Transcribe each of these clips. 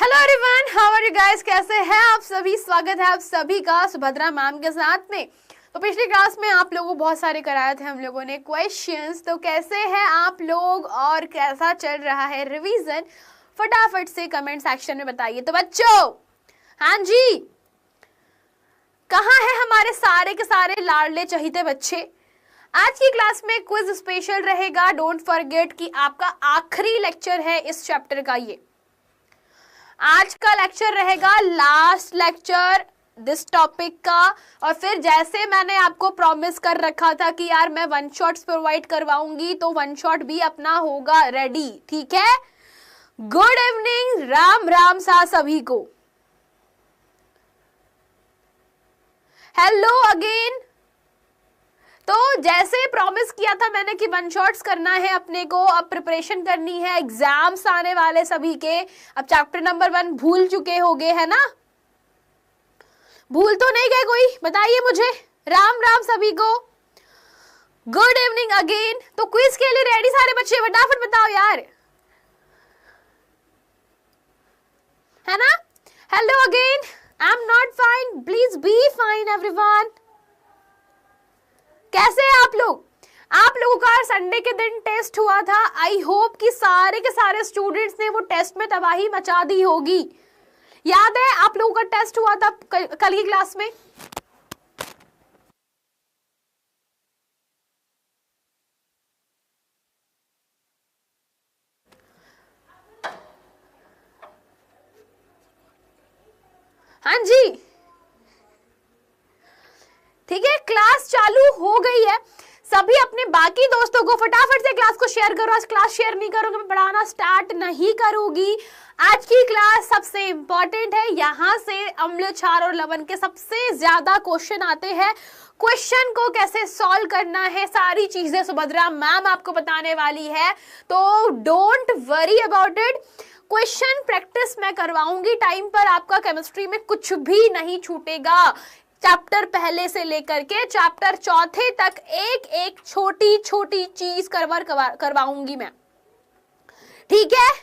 Hello everyone, how are you guys? कैसे हैं आप सभी? स्वागत है आप सभी का सुभद्रा मैम के साथ में। तो पिछली क्लास में आप लोगों को बहुत सारे कराए थे हम लोगों ने क्वेश्चंस। तो कैसे हैं आप लोग और कैसा चल रहा है रिवीजन? फटाफट से कमेंट सेक्शन में बताइए। तो बच्चों, हाँ जी, कहाँ है हमारे सारे के सारे लाडले चहीते बच्चे? आज की क्लास में क्विज स्पेशल रहेगा। डोंट फॉरगेट कि आपका आखिरी लेक्चर है इस चैप्टर का। ये आज का लेक्चर रहेगा लास्ट लेक्चर दिस टॉपिक का। और फिर जैसे मैंने आपको प्रॉमिस कर रखा था कि यार मैं वन शॉट्स प्रोवाइड करवाऊंगी, तो वन शॉट भी अपना होगा रेडी। ठीक है? गुड इवनिंग, राम राम सा सभी को। Hello again. तो जैसे प्रॉमिस किया था मैंने कि वन शॉट्स करना है अपने को, अब प्रिपरेशन करनी है, एग्जाम्स आने वाले सभी के। अब चैप्टर नंबर 1 भूल चुके होंगे, है ना? भूल तो नहीं गए कोई? बताइए मुझे। राम राम सभी को, गुड इवनिंग अगेन। तो क्विज के लिए रेडी सारे बच्चे? फटाफट बताओ यार, है ना? Hello again, I am not fine, please be fine everyone. कैसे हैं आप लोग? आप लोगों का संडे के दिन टेस्ट हुआ था। आई होप कि सारे के सारे स्टूडेंट्स ने वो टेस्ट में तबाही मचा दी होगी। याद है आप लोगों का टेस्ट हुआ था कल की क्लास में? हाँ जी, ठीक है, क्लास चालू हो गई है। सभी अपने बाकी दोस्तों को फटाफट से क्लास को शेयर करो। आज क्लास शेयर नहीं करोगे मैं पढ़ाना स्टार्ट नहीं करूंगी। आज की क्लास सबसे इंपॉर्टेंट है। यहाँ से अम्ल, क्षार और लवण के सबसे ज्यादा क्वेश्चन आते हैं। क्वेश्चन को कैसे सॉल्व करना है, सारी चीजें सुभद्रा मैम आपको बताने वाली है। तो don't worry about it. Question practice मैं करवाऊंगी टाइम पर। आपका केमिस्ट्री में कुछ भी नहीं छूटेगा। चैप्टर पहले से लेकर के चैप्टर चौथे तक एक एक छोटी छोटी चीज करवाऊंगी मैं। ठीक है?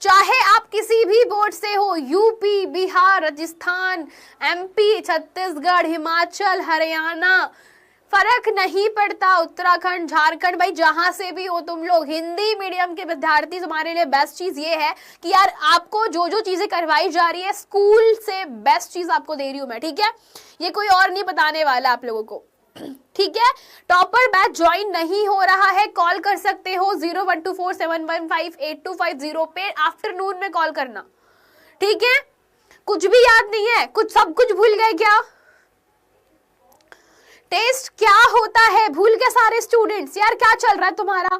चाहे आप किसी भी बोर्ड से हो, यूपी, बिहार, राजस्थान, एमपी, छत्तीसगढ़, हिमाचल, हरियाणा, फर्क नहीं पड़ता, उत्तराखंड, झारखंड, भाई जहां से भी हो तुम लोग, हिंदी मीडियम के विद्यार्थी, तुम्हारे लिए बेस्ट चीज ये है कि यार आपको जो जो चीजें करवाई जा रही है स्कूल से बेस्ट चीज आपको दे रही हूं मैं। ठीक है? ये कोई और नहीं बताने वाला आप लोगों को। ठीक है? टॉपर बैच ज्वाइन नहीं हो रहा है, कॉल कर सकते हो 0124715825 पे। आफ्टरनून में कॉल करना। ठीक है? कुछ भी याद नहीं है? सब कुछ भूल गए क्या? टेस्ट क्या होता है भूल गए सारे स्टूडेंट्स? यार क्या चल रहा है तुम्हारा?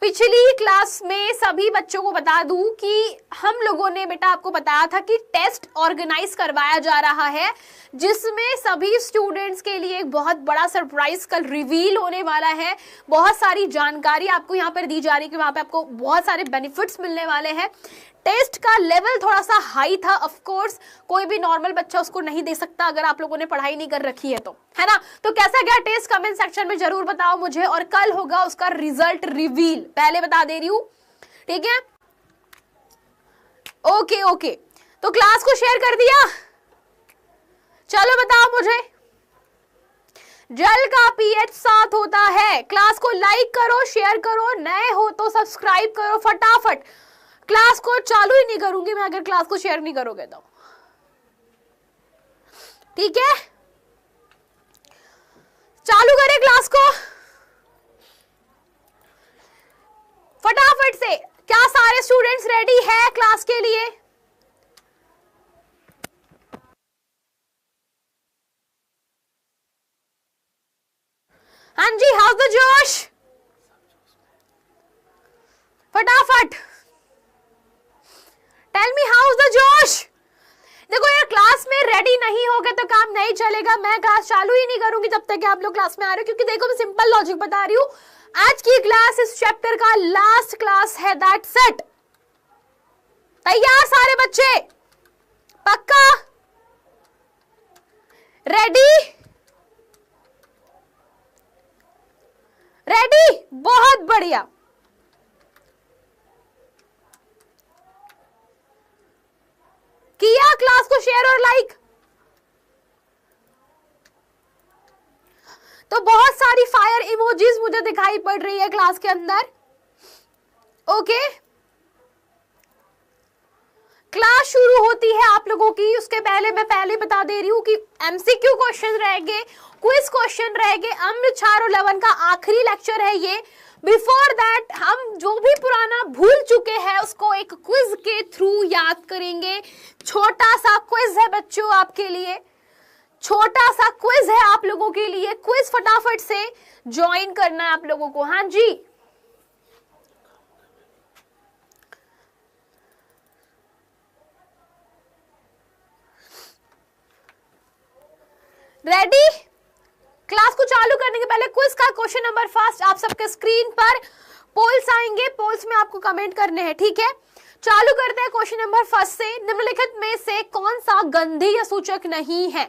पिछली क्लास में सभी बच्चों को बता दूं कि हम लोगों ने बेटा आपको बताया था कि टेस्ट ऑर्गेनाइज करवाया जा रहा है, जिसमें सभी स्टूडेंट्स के लिए एक बहुत बड़ा सरप्राइज कल रिवील होने वाला है। बहुत सारी जानकारी आपको यहाँ पर दी जा रही है कि वहां पे आपको बहुत सारे बेनिफिट्स मिलने वाले हैं। टेस्ट का लेवल थोड़ा सा हाई था, ऑफ कोर्स कोई भी नॉर्मल बच्चा उसको नहीं दे सकता अगर आप लोगों ने पढ़ाई नहीं कर रखी है तो, है ना? तो कैसा गया टेस्ट कमेंट सेक्शन में जरूर बताओ मुझे। और कल होगा उसका रिजल्ट रिवील, पहले बता दे रही हूं। ठीक है? ओके ओके, तो क्लास को शेयर कर दिया? चलो बताओ मुझे। जल का पीएच 7 होता है। क्लास को लाइक करो, शेयर करो, नए हो तो सब्सक्राइब करो फटाफट। क्लास को चालू ही नहीं करूंगी मैं अगर क्लास को शेयर नहीं करोगे तो। ठीक है? चालू करें क्लास को फटाफट से। क्या सारे स्टूडेंट्स रेडी है क्लास के लिए? हाँ जी, हाउ द जोश? फटाफट टेल मी हाउ द जोश। देखो यार, क्लास में रेडी नहीं होगे तो काम नहीं चलेगा। मैं क्लास चालू ही नहीं करूंगी जब तक कि आप लोग क्लास में आ रहे हो, क्योंकि देखो मैं सिंपल लॉजिक बता रही हूं। आज की क्लास इस चैप्टर का लास्ट क्लास है, दैट्स इट। तैयार सारे बच्चे? पक्का? रेडी? रेडी, बहुत बढ़िया। किया क्लास को शेयर और लाइक? तो बहुत सारी फायर इमोजीज मुझे दिखाई पड़ रही है क्लास के अंदर। ओके, क्लास शुरू होती है आप लोगों की, उसके पहले मैं पहले बता दे रही हूं कि एमसीक्यू क्वेश्चन रहेंगे, क्विज क्वेश्चन रहेंगे। अम्ल, क्षार और लवण का आखिरी लेक्चर है ये। बिफोर दैट हम जो भी पुराना भूल चुके हैं उसको एक क्विज के थ्रू याद करेंगे। छोटा सा क्विज है बच्चों आपके लिए, छोटा सा क्विज है आप लोगों के लिए। क्विज फटाफट से ज्वाइन करना है आप लोगों को। हाँ जी, रेडी? क्लास को चालू करने के पहले क्विज का क्वेश्चन नंबर फर्स्ट आप सबके स्क्रीन पर पोल्स आएंगे, पोल्स में आपको कमेंट करने हैं, ठीक है? चालू करते हैं क्वेश्चन नंबर फर्स्ट से। निम्नलिखित में से कौन सा गंधीय सूचक नहीं है?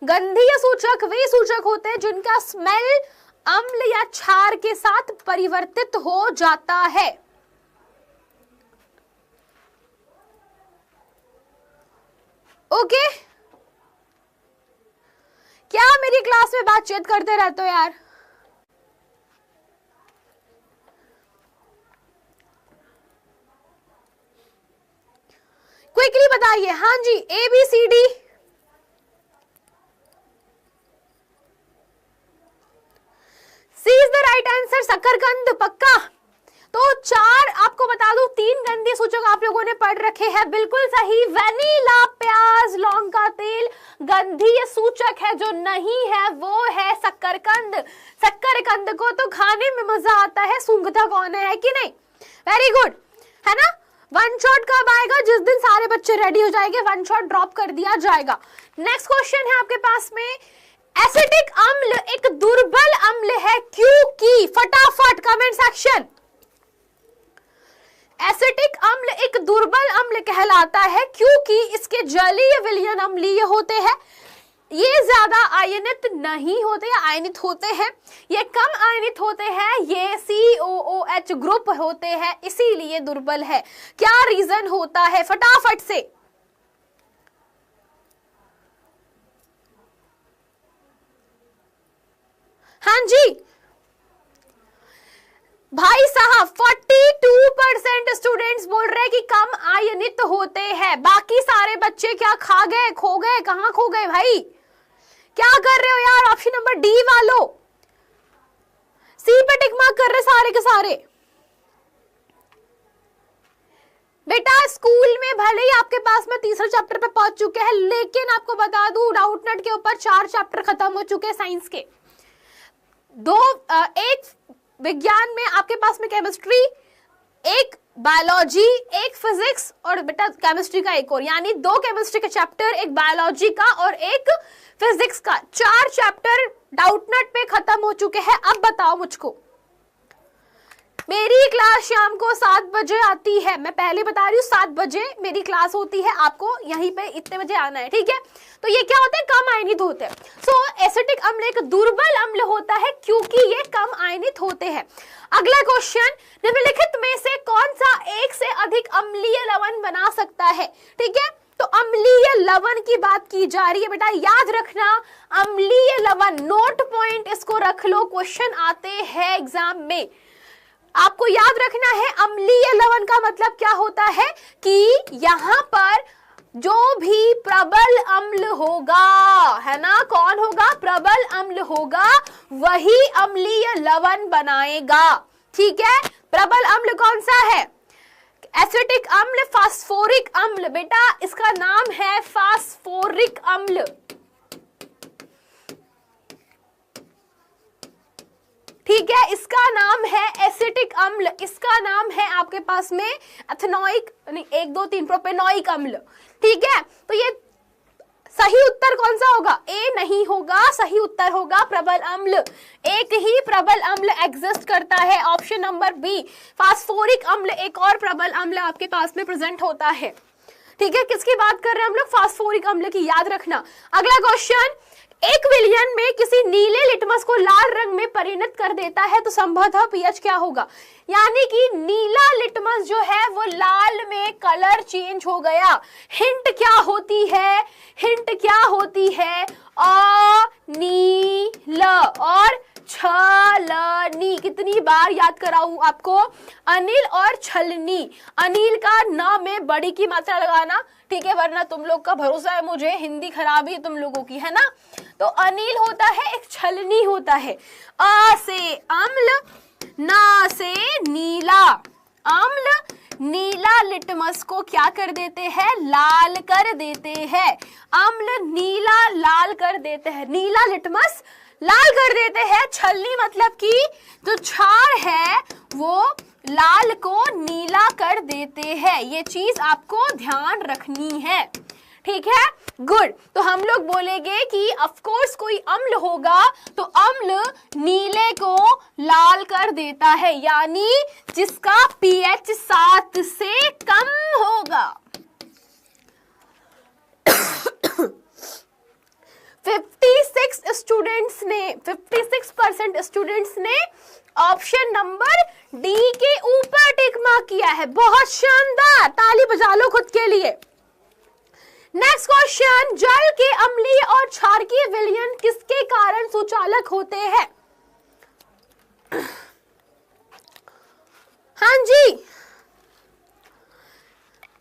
गंधीय सूचक वे सूचक होते हैं जिनका स्मेल अम्ल या क्षार के साथ परिवर्तित हो जाता है। ओके, क्या मेरी क्लास में बातचीत करते रहते हो यार? क्विकली बताइए। हाँ जी, A B C D. C is the right answer, शकरकंद, पक्का। तो चार आपको बता दूं, तीन गंधीय सूचक आप लोगों ने पढ़ रखे हैं, बिल्कुल सही। वेनिला, प्याज, लौंग का तेल गंधीय सूचक है। जो नहीं है वो है शकरकंद। शकरकंद को तो खाने में मजा आता है, सूंघता कौन है कि नहीं? वेरी गुड, है ना? वन शॉट कब आएगा? जिस दिन सारे बच्चे रेडी हो जाएंगे, वन शॉट ड्रॉप कर दिया जाएगा। नेक्स्ट क्वेश्चन है आपके पास में, एसिटिक अम्ल एक दुर्बल अम्ल है क्योंकि, फटाफट कमेंट सेक्शन। एसिटिक अम्ल एक दुर्बल अम्ल कहलाता है क्योंकि इसके जलीय विलयन अम्लीय होते हैं, ये ज्यादा आयनित नहीं होते या आयनित होते हैं, ये कम आयनित होते हैं, ये COOH ग्रुप होते हैं, इसीलिए दुर्बल है। क्या रीजन होता है? फटाफट से। हाँ जी भाई साहब, 42% स्टूडेंट्स बोल रहे हैं कि कम आयनित होते हैं। बाकी सारे बच्चे क्या खा गए, खो गए? कहां खो गए भाई? क्या कर रहे हो यार? ऑप्शन नंबर डी वालों सी पे टिक मार्क कर रहे सारे के सारे। बेटा स्कूल में भले ही आपके पास में तीसरे चैप्टर पे पहुंच चुके हैं, लेकिन आपको बता दूं डाउटनेट के ऊपर 4 चैप्टर खत्म हो चुके हैं साइंस के। एक विज्ञान में आपके पास में केमिस्ट्री, एक बायोलॉजी, एक फिजिक्स और बेटा केमिस्ट्री का एक और, यानी 2 केमिस्ट्री के चैप्टर, एक बायोलॉजी का और एक फिजिक्स का। 4 चैप्टर डाउटनेट पे खत्म हो चुके हैं। अब बताओ मुझको, मेरी क्लास शाम को 7 बजे आती है, मैं पहले बता रही हूँ 7 बजे मेरी क्लास होती है, आपको यहीं पे इतने बजे आना है, ठीक है? तो ये क्या होते हैं? कम आयनित होते हैं। सो एसिटिक अम्ल एक दुर्बल अम्ल होता है क्योंकि ये कम आयनित होते हैं। अगला क्वेश्चन, निम्नलिखित में से कौन सा एक से अधिक अम्लीय लवण बना सकता है? ठीक है, तो अम्लीय लवण की बात की जा रही है बेटा, याद रखना अम्लीय लवण, नोट पॉइंट इसको रख लो, क्वेश्चन आते हैं एग्जाम में। आपको याद रखना है अम्लीय लवण का मतलब क्या होता है कि यहां पर जो भी प्रबल अम्ल होगा, है ना, कौन होगा? प्रबल अम्ल होगा, वही अम्लीय लवण बनाएगा, ठीक है? प्रबल अम्ल कौन सा है? एसिटिक अम्ल, फास्फोरिक अम्ल, बेटा इसका नाम है फास्फोरिक अम्ल, ठीक है? इसका नाम है एसिटिक अम्ल, इसका नाम है आपके पास में एथेनोइक, नहीं 1 2 3 प्रोपेनोइक अम्ल, ठीक है? तो ये सही उत्तर कौन सा होगा? ए नहीं होगा, सही उत्तर होगा प्रबल अम्ल। एक ही प्रबल अम्ल एग्जिस्ट करता है, ऑप्शन नंबर बी, फास्फोरिक अम्ल एक और प्रबल अम्ल आपके पास में प्रेजेंट होता है, ठीक है? किसकी बात कर रहे हैं हम लोग? फास्फोरिक अम्ल की, याद रखना। अगला क्वेश्चन, एक विलयन में किसी नीले लिटमस को लाल रंग में परिणत कर देता है तो संभवतः पीएच क्या होगा। यानी कि नीला लिटमस जो है वो लाल में कलर चेंज हो गया। हिंट क्या होती है, हिंट क्या होती है, अनील और छलनी। कितनी बार याद कराऊं आपको, अनिल और छलनी। अनिल का न में बड़ी की मात्रा लगाना, ठीक है, वरना तुम लोग का भरोसा है मुझे हिंदी खराब ही तुम लोगों की है ना। तो अनिल होता है, एक छलनी होता है। अ से अम्ल, ना से नीला। अम्ल नीला लिटमस को क्या कर देते हैं, लाल कर देते हैं। अम्ल नीला लाल कर देते हैं, नीला लिटमस लाल कर देते हैं। छलनी मतलब कि जो क्षार है वो लाल को नीला कर देते हैं। ये चीज आपको ध्यान रखनी है, ठीक है, गुड। तो हम लोग बोलेंगे कि ऑफ कोर्स कोई अम्ल होगा तो अम्ल नीले को लाल कर देता है, यानी जिसका पीएच 7 से कम होगा। 56% स्टूडेंट्स ने ऑप्शन नंबर डी के ऊपर टिक मार्क किया है। बहुत शानदार, ताली बजा लो खुद के लिए। नेक्स्ट क्वेश्चन, जल के अम्लीय और क्षारकीय विलयन किसके कारण सुचालक होते हैं। हाँ जी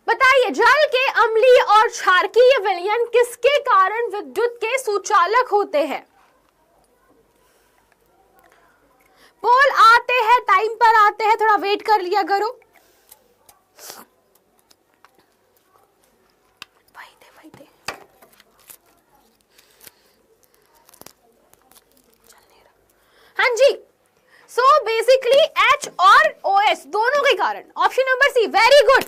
बताइए, जल के अम्लीय और क्षारकीय विलयन किसके कारण विद्युत के सुचालक होते हैं। पोल आते हैं, टाइम पर आते हैं, थोड़ा वेट कर लिया करो। हाँ जी, सो बेसिकली H और OS दोनों के कारण। Option number C, very good.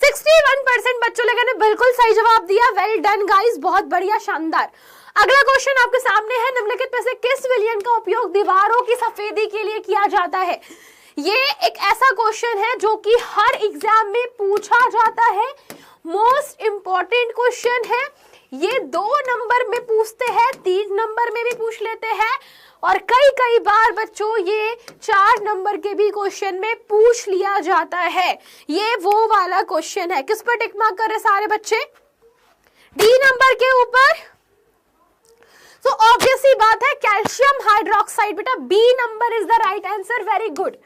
61% बच्चों लोगों ने बिल्कुल सही जवाब दिया। वेल डन गाइस, बहुत बढ़िया, शानदार। अगला क्वेश्चन आपके सामने है, निम्नलिखित में से किस विलयन का उपयोग दीवारों की सफेदी के लिए किया जाता है। ये एक ऐसा क्वेश्चन है जो कि हर एग्जाम में पूछा जाता है, मोस्ट इंपॉर्टेंट क्वेश्चन है। ये 2 नंबर में पूछते हैं, 3 नंबर में भी पूछ लेते हैं और कई बार बच्चों ये 4 नंबर के भी क्वेश्चन में पूछ लिया जाता है। ये वो वाला क्वेश्चन है। किस पर टिक मार्क कर रहे सारे बच्चे, डी नंबर के ऊपर। तो ऑब्वियस सी बात है, कैल्शियम हाइड्रोक्साइड, बेटा B number is the right answer, very good,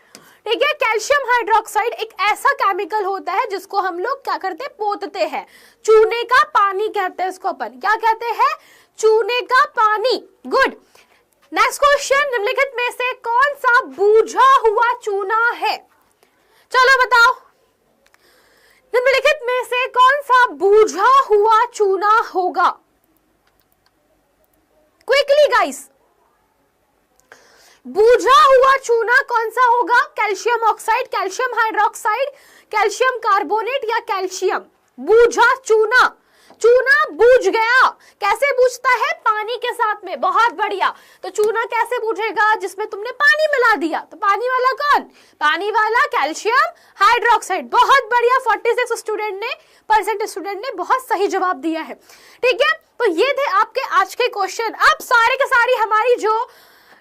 ठीक है। कैल्शियम हाइड्रोक्साइड एक ऐसा केमिकल होता है जिसको हम लोग क्या करते हैं, पोतते हैं। चूने का पानी कहते हैं इसको अपन, क्या कहते हैं, चूने का पानी, गुड। नेक्स्ट क्वेश्चन, निम्नलिखित में से कौन सा बूझा हुआ चूना है। चलो बताओ, निम्नलिखित में से कौन सा बूझा हुआ चूना होगा। क्विकली गाइस, बूझा हुआ चूना कौन सा होगा, calcium oxide, calcium hydroxide, calcium carbonate या कैल्शियम। बूझा चूना, चूना बूझ गया, कैसे बूझता है, पानी के साथ में, बहुत बढ़िया। तो चूना कैसे बूझेगा, जिसमें तुमने पानी मिला दिया, तो पानी वाला कौन, पानी वाला कैल्शियम हाइड्रोक्साइड, बहुत बढ़िया। 46% स्टूडेंट ने बहुत सही जवाब दिया है, ठीक है। तो ये थे आपके आज के क्वेश्चन। अब सारे के सारी हमारी जो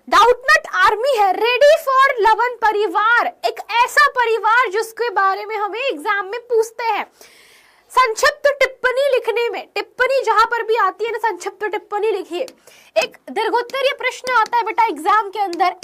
डाउटनट आर्मी है, रेडी फॉर लवन परिवार, एक ऐसा परिवार जिसके बारे में हमें एग्जाम में पूछते हैं। संक्षिप्त टिप्पणी लिखने में, टिप्पणी जहां पर भी आती है ना, संक्षिप्त टिप्पणी लिखिए। एक दीर्घोत्तरीय प्रश्न आता है बेटा एग्जाम के अंदर,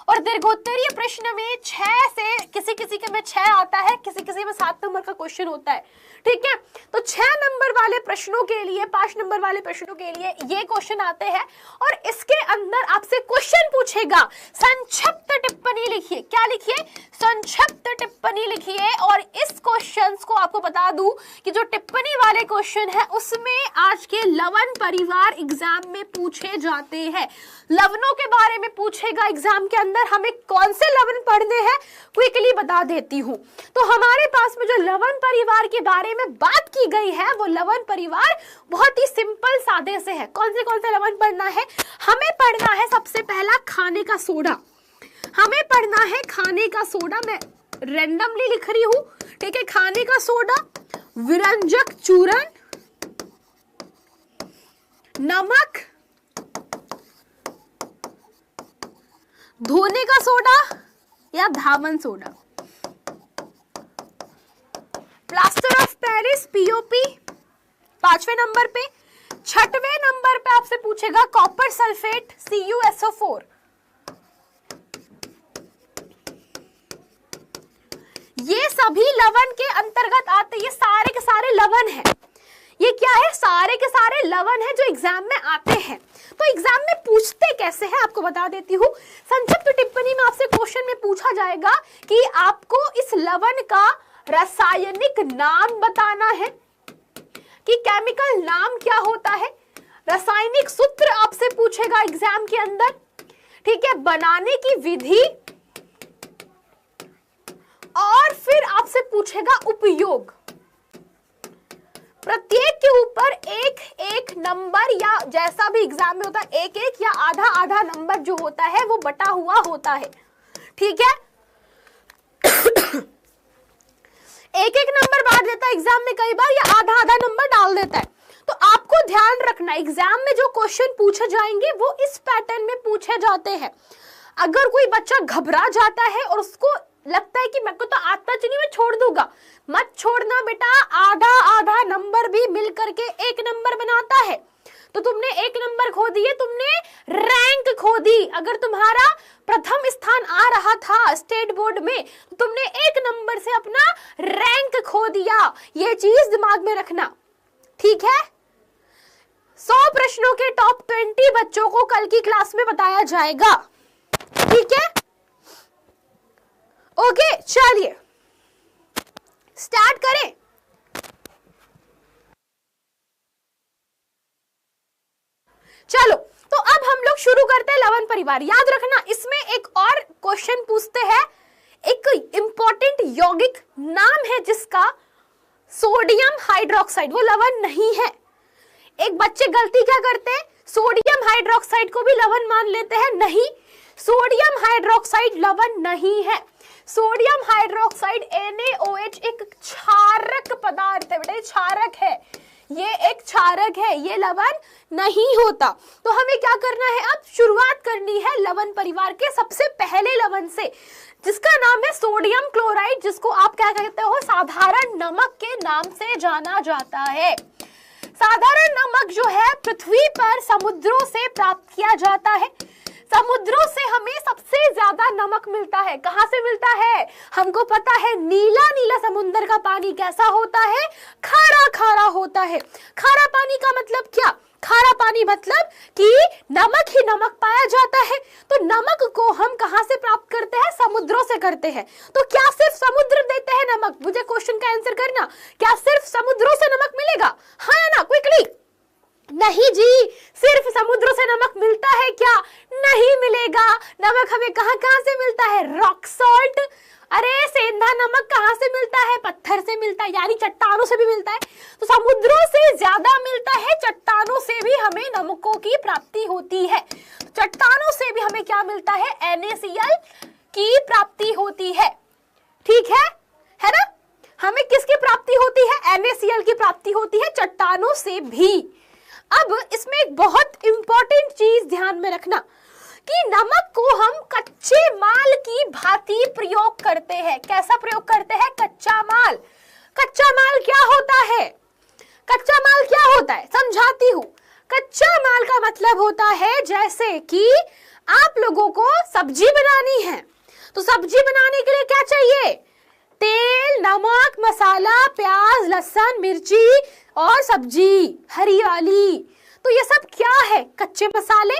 और दीर्घोत्तरीय प्रश्न में 6 से किसी के में 6 आता है, किसी में 7 नंबर का क्वेश्चन होता है, ठीक है। तो 6 नंबर वाले प्रश्नों के लिए, 5 नंबर वाले प्रश्नों के लिए ये क्वेश्चन आते हैं, और इसके अंदर आपसे क्वेश्चन पूछेगा, संक्षिप्त टिप्पणी लिखिए। क्या लिखिए, संक्षिप्त टिप्पणी लिखिए। और इस क्वेश्चन को आपको बता दूं कि जो टिप्पणी वाले क्वेश्चन है उसमें आज के लवन परिवार एग्जाम में पूछे जाते हैं। लवनों के बारे में पूछेगा एग्जाम के अंदर। हमें कौन से लवन पढ़ने हैं क्विकली बता देती हूँ। तो हमारे पास में जो लवन परिवार के बारे में बात की गई है, वो लवन परिवार बहुत ही सिंपल सादे से है। कौन से लवन पढ़ना है, हमें पढ़ना है सबसे पहला खाने का सोडा। हमें पढ़ना है खाने का सोडा, मैं रैंडमली लिख रही हूं, ठीक है। खाने का सोडा, विरंजक चूर्ण, नमक, धोने का सोडा या धावन soda? Plaster of Paris POP 5वें नंबर पे। 6वें नंबर पे आपसे पूछेगा कॉपर सल्फेट CuSO4। ये सभी लवण के अंतर्गत आते, ये सारे के सारे लवण हैं। ये क्या है? सारे के सारे लवण हैं जो एग्जाम में आते हैं। तो एग्जाम में पूछते कैसे हैं आपको बता देती हूँ। संक्षिप्त टिप्पणी में आपसे क्वेश्चन में पूछा जाएगा कि आपको इस लवण का रासायनिक नाम बताना है कि केमिकल नाम क्या होता है। रासायनिक सूत्र आपसे पूछेगा एग्जाम के अंदर, ठीक है, बनाने की विधि, और फिर आपसे पूछेगा उपयोग। प्रत्येक के ऊपर एक एक नंबर या जैसा भी एग्जाम में होता है एक एक या आधा आधा नंबर जो होता है वो बटा हुआ होता है, ठीक है। एक एक नंबर बांट देता है एग्जाम में कई बार, या आधा आधा नंबर डाल देता है। तो आपको ध्यान रखना एग्जाम में जो क्वेश्चन पूछे जाएंगे वो इस पैटर्न में पूछे जाते हैं। अगर कोई बच्चा घबरा जाता है और उसको लगता है कि मेरे को तो आता नहीं, मैं छोड़ दूंगा, मत छोड़ना बेटा। आधा आधा नंबर भी मिल करके एक नंबर बनाता है। तो तुमने एक नंबर खो दिए, तुमने रैंक खो दी। अगर तुम्हारा प्रथम स्थान आ रहा था स्टेट बोर्ड में तो तुमने एक नंबर से अपना रैंक खो दिया। ये चीज दिमाग में रखना, ठीक है। 100 प्रश्नों के टॉप 20 बच्चों को कल की क्लास में बताया जाएगा, ठीक है। ओके, चलिए स्टार्ट करें। चलो, तो अब हम लोग शुरू करते हैं लवण परिवार। याद रखना इसमें एक और क्वेश्चन पूछते हैं, एक इंपॉर्टेंट यौगिक नाम है जिसका सोडियम हाइड्रोक्साइड, वो लवण नहीं है। एक बच्चे गलती क्या करते हैं, सोडियम हाइड्रोक्साइड को भी लवण मान लेते हैं। नहीं, सोडियम हाइड्रोक्साइड लवण नहीं है। सोडियम हाइड्रोक्साइड NaOH एक क्षारक पदार्थ है बेटा, क्षारक है, ये एक क्षारक है, ये लवण नहीं होता। तो हमें क्या करना है, अब शुरुआत करनी है लवण परिवार के सबसे पहले लवण से, जिसका नाम है सोडियम क्लोराइड, जिसको आप क्या कहते हो, साधारण नमक के नाम से जाना जाता है। साधारण नमक जो है पृथ्वी पर समुद्रों से प्राप्त किया जाता है। समुद्रों से हमें सबसे ज्यादा नमक मिलता है। कहां से मिलता है, हमको पता है, नीला नीला समुद्र का पानी कैसा होता है, खारा खारा होता है। खारा पानी का मतलब क्या, खारा पानी मतलब कि नमक ही नमक पाया जाता है। तो नमक को हम कहां से प्राप्त करते हैं, समुद्रों से करते हैं। तो क्या सिर्फ समुद्र देते हैं नमक, मुझे क्वेश्चन का आंसर करना, क्या सिर्फ समुद्रों से नमक मिलेगा, हाँ या ना, क्विकली। नहीं जी, सिर्फ समुद्रों से नमक मिलता है क्या, नहीं मिलेगा। नमक हमें कहां कहां से मिलता है, रॉक सॉल्ट, अरे सेंधा नमक कहां से मिलता है, पत्थर से मिलता है, यानी चट्टानों से भी मिलता है। तो समुद्रों से ज्यादा मिलता है, चट्टानों से भी हमें नमकों की प्राप्ति होती है। चट्टानों से भी हमें क्या मिलता है, NaCl की प्राप्ति होती है, ठीक है ना। हमें किसकी प्राप्ति होती है, NaCl की प्राप्ति होती है चट्टानों से भी। अब इसमें एक बहुत इंपॉर्टेंट चीज ध्यान में रखना कि नमक को हम कच्चे माल की भांति प्रयोग करते हैं। कैसा प्रयोग करते हैं, कच्चा माल। कच्चा माल क्या होता है, कच्चा माल क्या होता है, समझाती हूं। कच्चा माल का मतलब होता है जैसे कि आप लोगों को सब्जी बनानी है, तो सब्जी बनाने के लिए क्या चाहिए, तेल, नमक, मसाला, प्याज, लहसुन, मिर्ची और सब्जी हरी वाली। तो ये सब क्या है, कच्चे मसाले।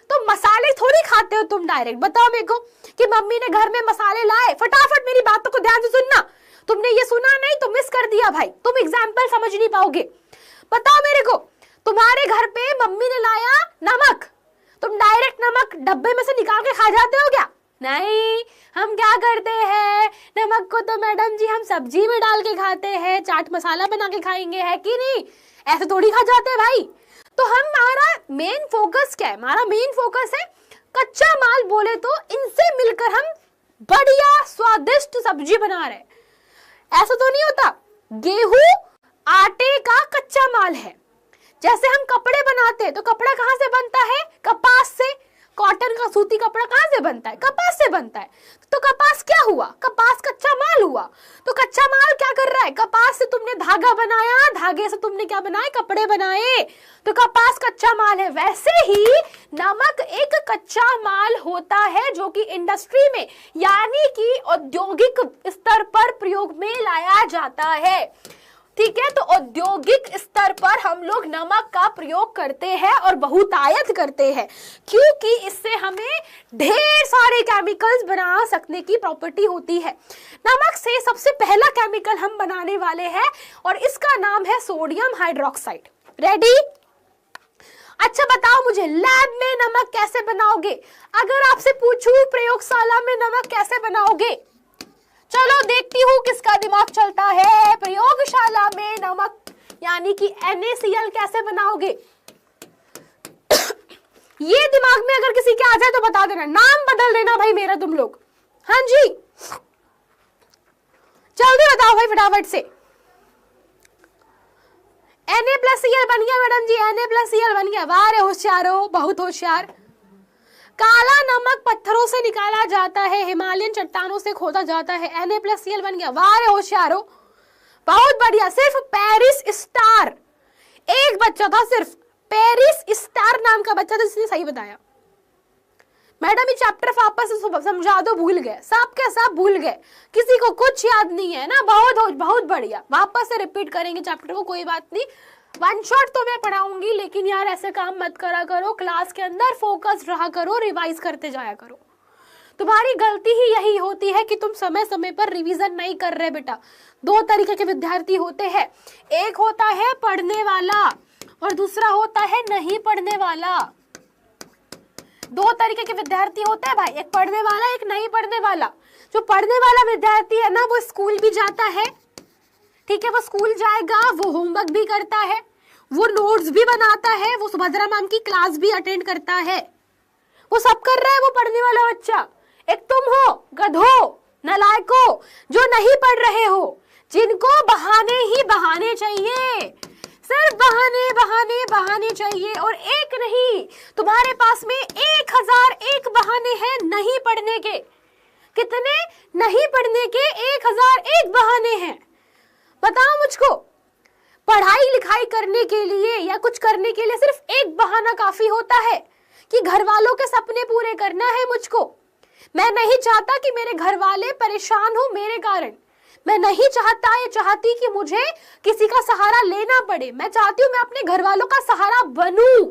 तो मसाले थोड़ी खाते हो तुम डायरेक्ट, बताओ मेरे को कि मम्मी ने घर में मसाले लाए, फटाफट मेरी बातों को ध्यान से सुनना। तुमने ये सुना नहीं तो मिस कर दिया भाई, तुम एग्जाम्पल समझ नहीं पाओगे। बताओ मेरे को, तुम्हारे घर पे मम्मी ने लाया नमक, तुम डायरेक्ट नमक डब्बे में से निकाल के खा जाते हो क्या, नहीं। हम क्या करते हैं, नमक को तो मैडम जी हम सब्जी में डाल के खाते हैं, चाट मसाला बना के खाएंगे, है कि नहीं, ऐसे थोड़ी खा जाते हैं भाई। तो हमारा मेन फोकस क्या है, हमारा मेन फोकस है कच्चा माल। बोले तो इनसे मिलकर हम बढ़िया स्वादिष्ट सब्जी बना रहे हैं। ऐसा तो नहीं होता, गेहूं आटे का कच्चा माल है। जैसे हम कपड़े बनाते हैं तो कपड़ा कहां से बनता है, कपास से। कॉटन का सूती कपड़ा कहाँ से बनता है? कपास से बनता है। तो कपास क्या हुआ? कपास कच्चा माल हुआ। तो कच्चा माल क्या कर रहा है? कपास से तुमने धागा बनाया, धागे से तुमने क्या बनाए? कपड़े बनाए। तो कपास कच्चा माल है। वैसे ही नमक एक कच्चा माल होता है जो कि इंडस्ट्री में यानी कि औद्योगिक स्तर पर प्रयोग में लाया जाता है। ठीक है, तो औद्योगिक स्तर पर हम लोग नमक का प्रयोग करते हैं और बहुतायत करते हैं, क्योंकि इससे हमें ढेर सारे केमिकल्स बना सकने की प्रॉपर्टी होती है। नमक से सबसे पहला केमिकल हम बनाने वाले हैं और इसका नाम है सोडियम हाइड्रोक्साइड। रेडी? अच्छा बताओ मुझे, लैब में नमक कैसे बनाओगे? अगर आपसे पूछूं प्रयोगशाला में नमक कैसे बनाओगे? चलो देखती हूँ किसका दिमाग चलता है। प्रयोगशाला में नमक यानी कि NaCl कैसे बनाओगे? ये दिमाग में अगर किसी के आ जाए तो बता देना, नाम बदल देना भाई मेरा तुम लोग। हाँ जी, जल्दी बताओ भाई फटाफट से। Na+Cl बन गया मैडम जी, Na+Cl बन गया। वाह रे होशियारो, बहुत होशियार। काला नमक पत्थरों से निकाला जाता है, हिमालयन चट्टानों से खोदा जाता है। Na+Cl बन गया। वाह रे होशियारो, बहुत बढ़िया। सिर्फ पेरिस स्टार एक बच्चा था, सिर्फ पेरिस स्टार नाम का बच्चा था जिसने सही बताया। मैडम ये चैप्टर वापस से समझा दो, भूल गए सब के सब भूल गए, किसी को कुछ याद नहीं है ना। बहुत बढ़िया, वापस से रिपीट करेंगे चैप्टर को, कोई बात नहीं। वन शॉट तो मैं पढ़ाऊंगी, लेकिन यार ऐसे काम मत करा करो, क्लास के अंदर फोकस रहा करो, रिवाइज करते जाया करो। तुम्हारी गलती ही यही होती है कि तुम समय समय पर रिवीजन नहीं कर रहे बेटा। दो तरीके के विद्यार्थी होते हैं, एक होता है पढ़ने वाला और दूसरा होता है नहीं पढ़ने वाला। दो तरीके के विद्यार्थी होते हैं भाई, एक पढ़ने वाला एक नहीं पढ़ने वाला। जो पढ़ने वाला विद्यार्थी है ना, वो स्कूल भी जाता है, ठीक है, वो स्कूल जाएगा, वो होमवर्क भी करता है, वो नोट्स भी बनाता है, वो सुभद्रा मैम की क्लास भी अटेंड करता है, वो सब कर रहा है वो पढ़ने वाला बच्चा। एक तुम हो गधो, नालायको, जो नहीं पढ़ रहे हो, जिनको बहाने ही बहाने चाहिए, सिर्फ बहाने बहाने बहाने चाहिए। और एक नहीं, तुम्हारे पास में 1001 बहाने हैं नहीं पढ़ने के। कितने? नहीं पढ़ने के 1001 बहाने हैं। बताओ मुझको, पढ़ाई लिखाई करने के लिए या कुछ करने के लिए सिर्फ एक बहाना काफी होता है कि घर वालों के सपने पूरे करना है मुझको। मैं नहीं चाहता कि मेरे घर वाले परेशान हो मेरे कारण। मैं नहीं चाहता या चाहती कि मुझे किसी का सहारा लेना पड़े। मैं चाहती हूँ मैं अपने घर वालों का सहारा बनूं।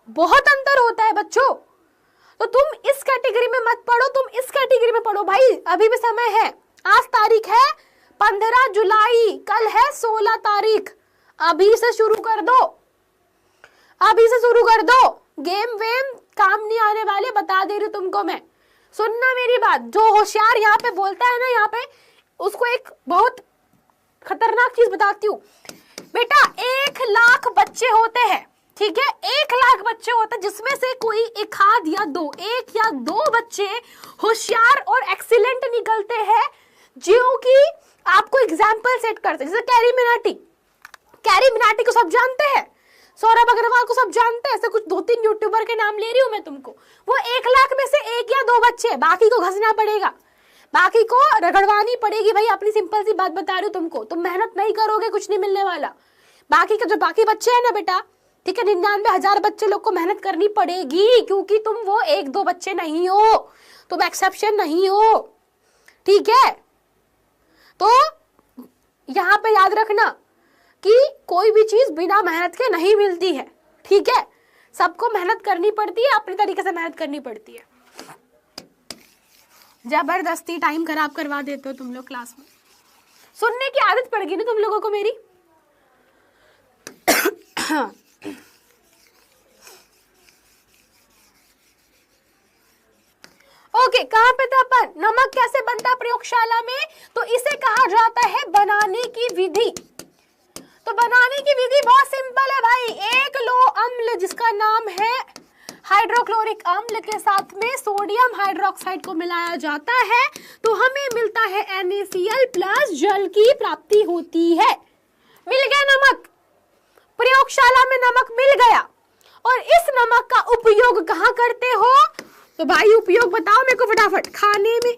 बहुत अंतर होता है बच्चों। तो तुम इस कैटेगरी में मत पढ़ो, तुम इस कैटेगरी में पढ़ो भाई, अभी भी समय है। आज तारीख है 15 जुलाई, कल है 16 तारीख। अभी से शुरू कर दो, अभी से शुरू कर दो। गेम वेम काम नहीं आने वाले, बता दे रही हूँ तुमको मैं। सुनना मेरी बात, जो होशियार यहाँ पे बोलता है ना, यहाँ पे उसको एक बहुत खतरनाक चीज बताती हूँ बेटा। 1 लाख बच्चे होते हैं, ठीक है, 1 लाख बच्चे होते हैं, जिसमें से कोई एक या दो बच्चे होशियार और एक्सीलेंट निकलते हैं, जो कि आपको एग्जाम्पल सेट करते हैं। जैसे कैरी मिनाटी को सब जानते हैं, सौरभ अग्रवाल को सब जानते हैं, ऐसे कुछ 2-3 यूट्यूबर के नाम ले रही हूँ मैं तुमको। वो 1 लाख में से 1 या 2 बच्चे, बाकी को घसना पड़ेगा, बाकी को रगड़वानी पड़ेगी भाई। अपनी सिंपल सी बात बता रही हूँ तुमको, तुम मेहनत नहीं करोगे कुछ नहीं मिलने वाला। बाकी के जो बाकी बच्चे हैं ना बेटा, ठीक है, 99,000 बच्चे लोग को मेहनत करनी पड़ेगी, क्योंकि तुम वो 1-2 बच्चे नहीं हो, तुम एक्सेप्शन नहीं हो, ठीक है। तो यहाँ पे याद रखना कि कोई भी चीज बिना मेहनत के नहीं मिलती है, ठीक है। सबको मेहनत करनी पड़ती है, अपने तरीके से मेहनत करनी पड़ती है। जबरदस्ती टाइम खराब करवा देते हो तुम लोग क्लास में। सुनने की आदत पड़ गई ना तुम लोगों को मेरी। ओके, कहाँ पे था अपन? नमक कैसे बनता है प्रयोगशाला में? तो इसे कहा जाता है बनाने की विधि। तो बनाने की विधि बहुत सिंपल है भाई। एक लौह अम्ल जिसका नाम है हाइड्रोक्लोरिक अम्ल के साथ में सोडियम हाइड्रोक्साइड को मिलाया जाता है, तो हमें मिलता है NaCl प्लस जल की प्राप्ति होती है। मिल गया नमक, प्रयोगशाला में नमक मिल गया। और इस नमक का उपयोग कहाँ करते हो? तो भाई उपयोग बताओ मेरे को फटाफट। खाने में,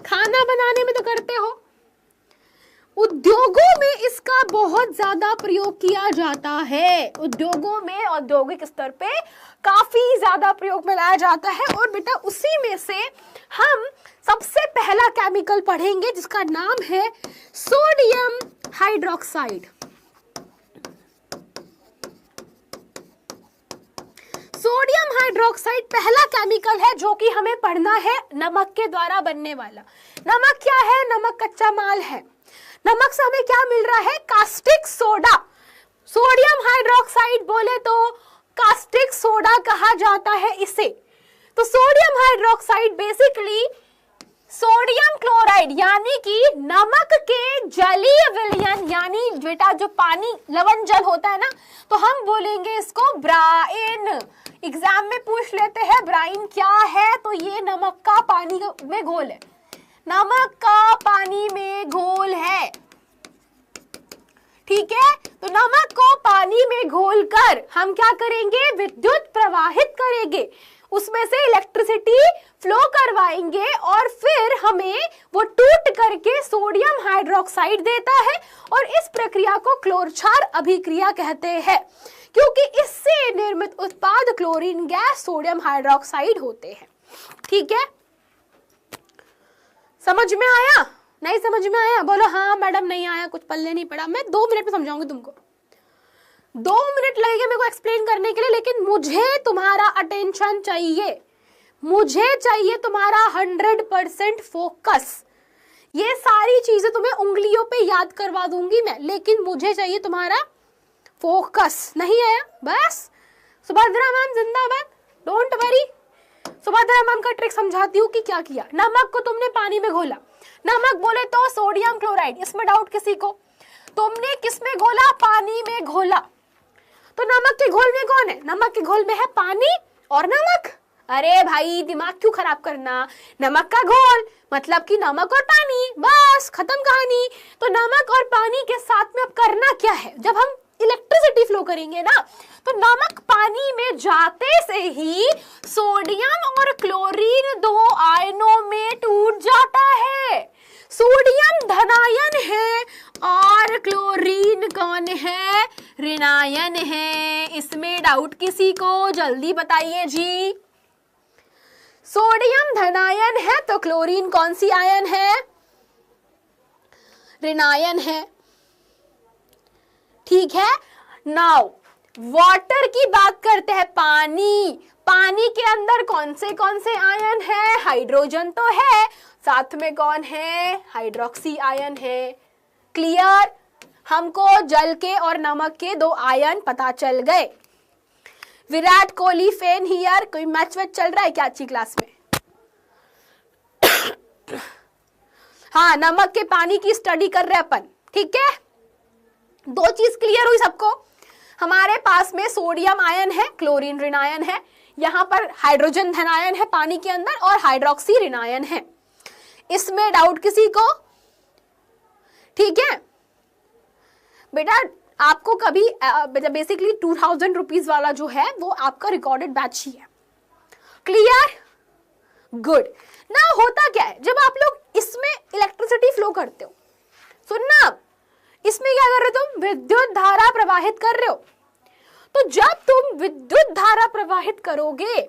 खाना बनाने में तो करते हो। उद्योगों में इसका बहुत ज्यादा प्रयोग किया जाता है। उद्योगों में औद्योगिक स्तर पे काफी ज्यादा प्रयोग में लाया जाता है। और बेटा उसी में से हम सबसे पहला केमिकल पढ़ेंगे जिसका नाम है सोडियम हाइड्रोक्साइड। सोडियम हाइड्रोक्साइड पहला केमिकल है जो कि हमें पढ़ना है, नमक के द्वारा बनने वाला। नमक क्या है? नमक कच्चा माल है। नमक से हमें क्या मिल रहा है? Caustic soda. सोडियम हाइड्रोक्साइड बोले तो कास्टिक सोडा कहा जाता है इसे। तो sodium hydroxide basically sodium chloride यानी कि नमक के जलीय विलयन, यानी बेटा जो पानी लवण जल होता है ना, तो हम बोलेंगे इसको ब्राइन। एग्जाम में पूछ लेते हैं ब्राइन क्या है, तो ये नमक का पानी में घोल है। नमक का पानी में घोल है, ठीक है। तो नमक को पानी में घोलकर हम क्या करेंगे? विद्युत प्रवाहित करेंगे, उसमें से इलेक्ट्रिसिटी फ्लो करवाएंगे और फिर हमें वो टूट करके सोडियम हाइड्रोक्साइड देता है। और इस प्रक्रिया को क्लोरक्षार अभिक्रिया कहते हैं, क्योंकि इससे निर्मित उत्पाद क्लोरीन गैस सोडियम हाइड्रोक्साइड होते हैं। ठीक है, समझ में आया? नहीं समझ में आया? बोलो हाँ मैडम नहीं आया, कुछ पल्ले नहीं पड़ा। मैं 2 मिनट में समझाऊंगी तुमको, 2 मिनट लगेगा मेरे को एक्सप्लेन करने के लिए, लेकिन मुझे तुम्हारा अटेंशन चाहिए, मुझे चाहिए तुम्हारा 100% फोकस। ये सारी चीजें तुम्हें उंगलियों पे याद करवा दूंगी मैं, लेकिन मुझे चाहिए तुम्हारा फोकस। नहीं आया? बस सुभद्रा मैम जिंदाबाद, डोंट वरी। सुभद्रा मैम का ट्रिक समझाती हूँ कि क्या किया। नमक को तुमने पानी में घोला, नमक बोले तो सोडियम क्लोराइड, इसमें डाउट किसी को? तुमने किस में घोला? पानी में घोला। तो नमक के घोल में कौन है? नमक के घोल में है पानी और नमक। अरे भाई दिमाग क्यों खराब करना, नमक का घोल मतलब कि नमक और पानी, बस खत्म कहानी। तो नमक और पानी के साथ में अब करना क्या है? जब हम इलेक्ट्रिसिटी फ्लो करेंगे ना, तो नमक पानी में जाते से ही सोडियम और क्लोरीन 2 आयनों में टूट जाता है। सोडियम धनायन है और क्लोरीन कौन है? ऋणायन है। इसमें डाउट किसी को? जल्दी बताइए जी। सोडियम धनायन है तो क्लोरीन कौन सी आयन है? ऋणायन है। ठीक है, नाउ वाटर की बात करते हैं। पानी, पानी के अंदर कौन से आयन है? हाइड्रोजन तो है, साथ में कौन है? हाइड्रोक्सी आयन है। क्लियर? हमको जल के और नमक के 2 आयन पता चल गए। Virat Kohli fan here. कोई मैच वैच चल रहा है क्या अच्छी क्लास में? हाँ, नमक के पानी की स्टडी कर रहे अपन, ठीक है। 2 चीज क्लियर हुई सबको? हमारे पास में सोडियम आयन है, क्लोरीन ऋणायन है, यहाँ पर हाइड्रोजन धनायन है पानी के अंदर और हाइड्रोक्सी ऋणायन है। इसमें डाउट किसी को? ठीक है बेटा, आपको कभी बेसिकली 2000 रुपीज वाला जो है वो आपका रिकॉर्डेड बैच ही है। क्लियर? गुड। ना होता क्या है जब आप लोग इसमें इलेक्ट्रिसिटी फ्लो करते हो, सुनना, इसमें क्या कर रहे हो तुम? विद्युत धारा प्रवाहित कर रहे हो। तो जब तुम विद्युत धारा प्रवाहित करोगे,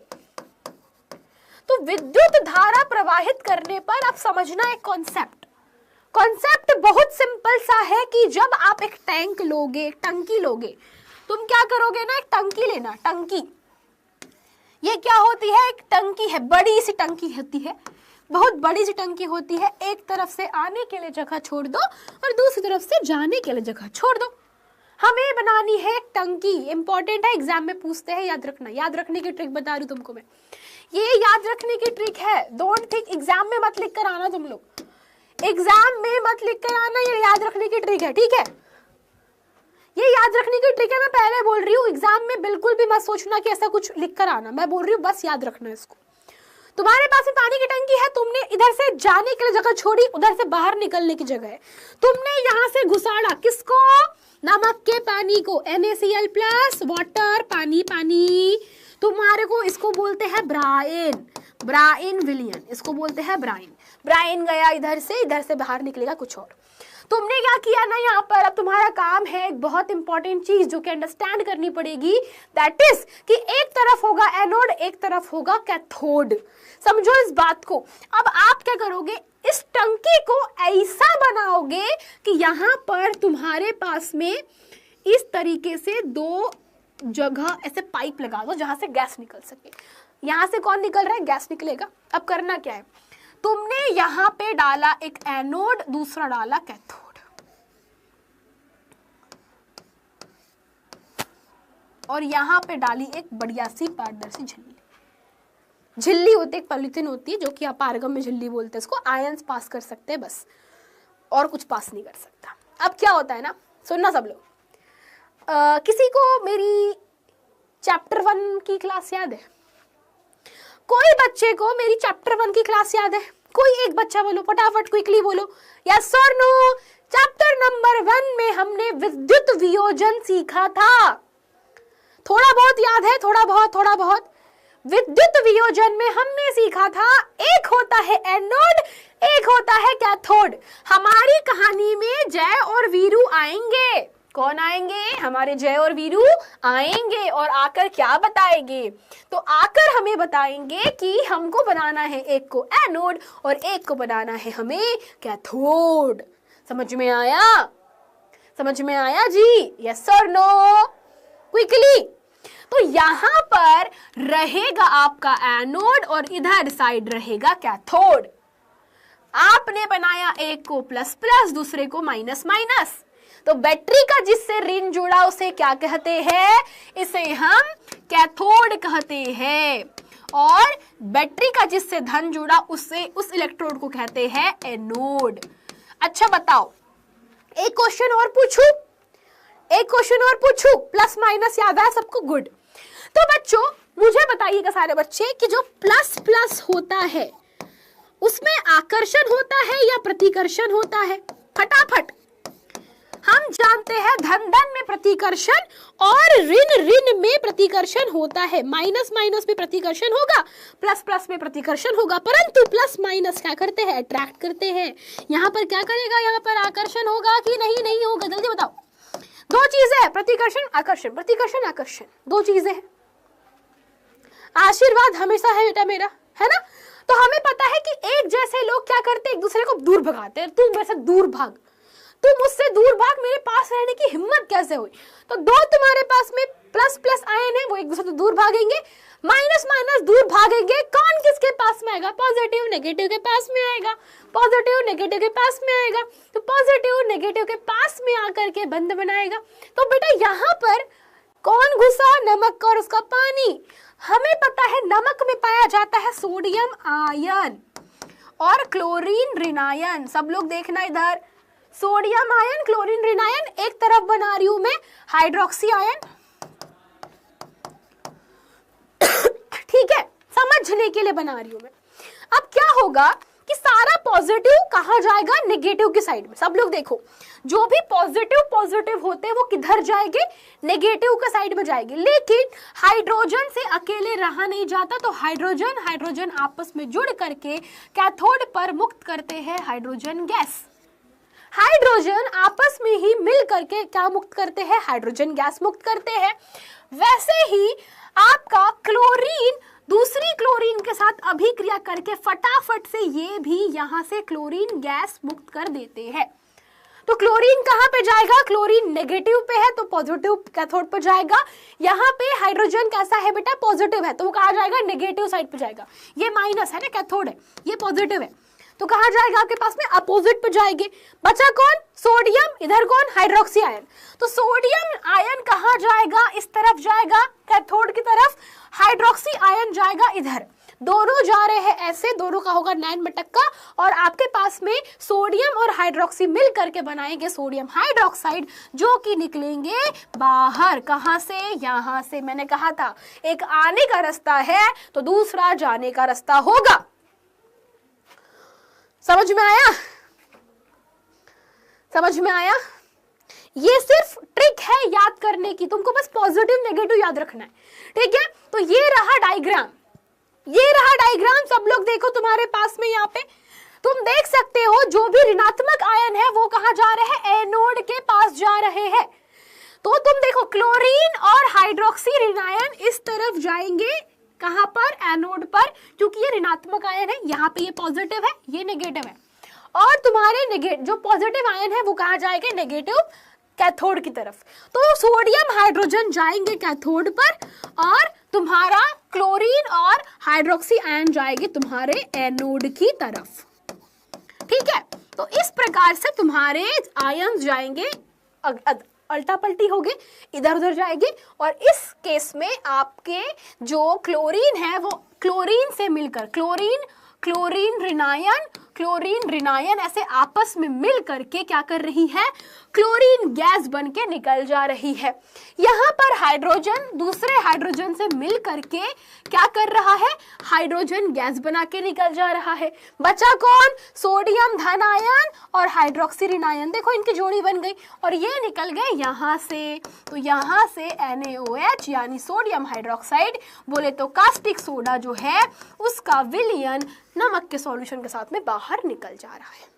तो विद्युत धारा प्रवाहित करने पर आप समझना एक कॉन्सेप्ट बहुत सिंपल सा है कि जब आप एक टैंक लोगे, एक टंकी लोगे, तुम क्या करोगे ना, एक टंकी लेना। टंकी ये क्या होती है? एक टंकी है, बड़ी सी टंकी होती है, बहुत बड़ी सी टंकी होती है। एक तरफ से आने के लिए जगह छोड़ दो और दूसरी तरफ से जाने के लिए जगह छोड़ दो। हमें बनानी है एक टंकी। इंपॉर्टेंट है, एग्जाम में पूछते हैं, याद रखना। याद रखने की ट्रिक बता रही हूँ तुमको मैं, ये याद रखने की ट्रिक है। डोंट थिंक एग्जाम में मत लिख कर आना तुम लोग, एग्जाम में मत लिख कर आना, ये याद रखने की ट्रिक है, ठीक है। ये याद रखने की ट्रिक है, मैं पहले बोल रही हूँ। एग्जाम में बिल्कुल भी मत सोचना कि ऐसा कुछ लिख कर आना, मैं बोल रही हूँ बस याद रखना इसको। तुम्हारे पास में पानी की टंकी है, तुमने इधर से जाने के लिए जगह छोड़ी, उधर से बाहर निकलने की जगह है, तुमने यहाँ से घुसाड़ा किसको, नमक के पानी को, NaCl प्लस वाटर, पानी पानी, तुम्हारे को इसको बोलते हैं ब्राइन, ब्राइन विलियन, इसको बोलते हैं ब्राइन। ब्राइन गया इधर से बाहर निकलेगा कुछ और। तुमने क्या किया ना यहाँ पर, अब तुम्हारा काम है एक बहुत इंपॉर्टेंट चीज जो कि अंडरस्टैंड करनी पड़ेगी, दैट इज कि एक तरफ होगा एनोड, एक तरफ होगा कैथोड। समझो इस बात को। अब आप क्या करोगे, इस टंकी को ऐसा बनाओगे कि यहाँ पर तुम्हारे पास में इस तरीके से दो जगह ऐसे पाइप लगा दो जहां से गैस निकल सके। यहां से कौन निकल रहा है, गैस निकलेगा। अब करना क्या है, तुमने यहां पे डाला एक एनोड, दूसरा डाला कैथोड, और यहां पे डाली एक बढ़िया सी पारदर्शी झिल्ली। झिल्ली होती है, एक पॉलिथीन होती है जो कि आप पारगम में झिल्ली बोलते हैं, इसको आयंस पास कर सकते हैं बस, और कुछ पास नहीं कर सकता। अब क्या होता है ना, सुनना सब लोग, किसी को मेरी चैप्टर 1 की क्लास याद है? कोई बच्चे को मेरी चैप्टर 1 की क्लास याद है? कोई एक बच्चा बोलो, फटाफट क्विकली बोलो, यस और नो। चैप्टर नंबर 1 में हमने विद्युत वियोजन सीखा था। थोड़ा बहुत याद है, थोड़ा बहुत। विद्युत वियोजन में हमने सीखा था, एक होता है एनोड, एक होता है कैथोड। हमारी कहानी में जय और वीरू आएंगे। कौन आएंगे? हमारे जय और वीरू आएंगे, और आकर क्या बताएंगे? तो आकर हमें बताएंगे कि हमको बनाना है एक को एनोड और एक को बनाना है हमें कैथोड। समझ में आया? समझ में आया जी? यस और नो? क्विकली। तो यहां पर रहेगा आपका एनोड और इधर साइड रहेगा कैथोड। आपने बनाया एक को प्लस प्लस, दूसरे को माइनस माइनस। तो बैटरी का जिससे ऋण जुड़ा उसे क्या कहते हैं? इसे हम कैथोड कहते हैं। और बैटरी का जिससे धन जुड़ा उससे उस इलेक्ट्रोड को कहते हैं एनोड। अच्छा बताओ, एक क्वेश्चन और पूछूं? एक क्वेश्चन और पूछूं? प्लस माइनस याद है सबको? गुड। तो बच्चों मुझे बताइएगा सारे बच्चे कि जो प्लस प्लस होता है उसमें आकर्षण होता है या प्रतिकर्षण होता है? फटाफट। हम जानते हैं धन धन में प्रतिकर्षण और ऋण ऋण में प्रतिकर्षण होता है। माइनस माइनस में प्रतिकर्षण होगा, प्लस प्लस में प्रतिकर्षण होगा, परंतु प्लस माइनस क्या करते हैं? अट्रैक्ट करते हैं। यहाँ पर क्या करेगा? यहाँ पर आकर्षण होगा कि नहीं होगा? जल्दी बताओ। दो चीजें हैं, प्रतिकर्षण आकर्षण, प्रतिकर्षण आकर्षण, दो चीजें हैं। आशीर्वाद हमेशा है बेटा मेरा, है ना? तो हमें पता है कि एक जैसे लोग क्या करते हैं? एक दूसरे को दूर भगाते हैं। तू मेरे से दूर भाग, तू मुझसे दूर भाग, मेरे पास रहने की हिम्मत कैसे हुई? तो दो तुम्हारे पास में प्लस प्लस आयन है, वो एक दूसरे से दूर भागेंगे, माइनस माइनस दूर भागेंगे। कौन किसके पास में आएगा? पॉजिटिव नेगेटिव के पास में आएगा, पॉजिटिव नेगेटिव के पास में आएगा। तो पॉजिटिव नेगेटिव के पास में आकर के बंध बनाएगा। तो बेटा यहाँ पर कौन घुसा? नमक और उसका पानी। हमें पता है नमक में पाया जाता है सोडियम आयन और क्लोरीन ऋणायन। सब लोग देखना इधर, सोडियम आयन, क्लोरीन ऋणायन। एक तरफ बना रही हूं मैं हाइड्रोक्सी आयन, ठीक है, समझने के लिए बना रही हूं मैं। अब क्या होगा कि सारा पॉजिटिव कहां जाएगा? नेगेटिव की साइड में। सब लोग देखो, जो भी पॉजिटिव होते हैं वो किधर जाएंगे? नेगेटिव के साइड में जाएंगे। लेकिन हाइड्रोजन से अकेले रहा नहीं जाता, तो हाइड्रोजन आपस में जुड़ करके कैथोड पर मुक्त करते हैं हाइड्रोजन गैस। हाइड्रोजन आपस में ही मिल करके क्या मुक्त करते हैं? हाइड्रोजन गैस मुक्त करते हैं। वैसे ही आपका क्लोरीन दूसरी क्लोरीन के साथ अभिक्रिया करके फटाफट से ये भी यहां से क्लोरीन गैस मुक्त कर देते हैं। तो क्लोरीन कहां पे जाएगा? क्लोरीन नेगेटिव पे है तो पॉजिटिव कैथोड पर जाएगा। यहाँ पे हाइड्रोजन कैसा है बेटा? पॉजिटिव है, तो वो कहा जाएगा? नेगेटिव साइड पे जाएगा। ये माइनस है ना, कैथोड है, ये पॉजिटिव है, तो कहा जाएगा आपके पास में? अपोजिट पे जाएंगे। बचा कौन? सोडियम। इधर कौन? Hydroxy ion. तो सोडियम आयन कहाँ जाएगा? इस तरफ जाएगा, कैथोड की तरफ। हाइड्रोक्सी आयन जाएगा इधर। दोनों जा रहे हैं ऐसे, दोनों का होगा 9 मटक्का, और आपके पास में सोडियम और हाइड्रोक्सी मिल करके बनाएंगे सोडियम हाइड्रोक्साइड, जो कि निकलेंगे बाहर। कहां से? यहां से। मैंने कहा था एक आने का रास्ता है तो दूसरा जाने का रास्ता होगा। समझ में आया? समझ में आया? ये सिर्फ ट्रिक है याद करने की, तुमको बस पॉजिटिव नेगेटिव याद रखना है, ठीक है? तो ये रहा डायग्राम, ये रहा डायग्राम। सब लोग देखो तुम्हारे पास में यहाँ पे तुम देख सकते हो जो भी ऋणात्मक आयन है वो कहाँ जा रहे हैं? एनोड के पास जा रहे हैं। तो तुम देखो क्लोरीन और हाइड्रोक्सी ऋणायन इस तरफ जाएंगे, कहां पर? एनोड पर, क्योंकि ये ऋणात्मक आयन है। यहाँ पे ये पॉजिटिव है, ये नेगेटिव है, और तुम्हारे जो पॉजिटिव आयन है वो कहाँ जाएंगे? नेगेटिव कैथोड की तरफ। तो सोडियम हाइड्रोजन जाएंगे कैथोड पर, और तुम्हारा क्लोरीन और हाइड्रोक्सी आयन जाएंगे तुम्हारे एनोड की तरफ, ठीक है? तो इस प्रकार से तुम्हारे आयन जाएंगे, अल्टा पल्टी हो गए, इधर उधर जाएंगे, और इस केस में आपके जो क्लोरीन है वो क्लोरीन से मिलकर क्लोरीन ऋणायन ऐसे आपस में मिल करके क्या कर रही है? क्लोरीन गैस बन के निकल जा रही है। यहाँ पर हाइड्रोजन दूसरे हाइड्रोजन से मिल करके क्या कर रहा है? हाइड्रोजन गैस बना के निकल जा रहा है। बचा कौन? सोडियम धन आयन और हाइड्रोक्सी ऋणायन। देखो इनकी जोड़ी बन गई, और ये निकल गए यहाँ से। तो यहाँ से NaOH यानी सोडियम हाइड्रोक्साइड, बोले तो कास्टिक सोडा जो है उसका विलयन नमक के सॉल्यूशन के साथ में बाहर निकल जा रहा है।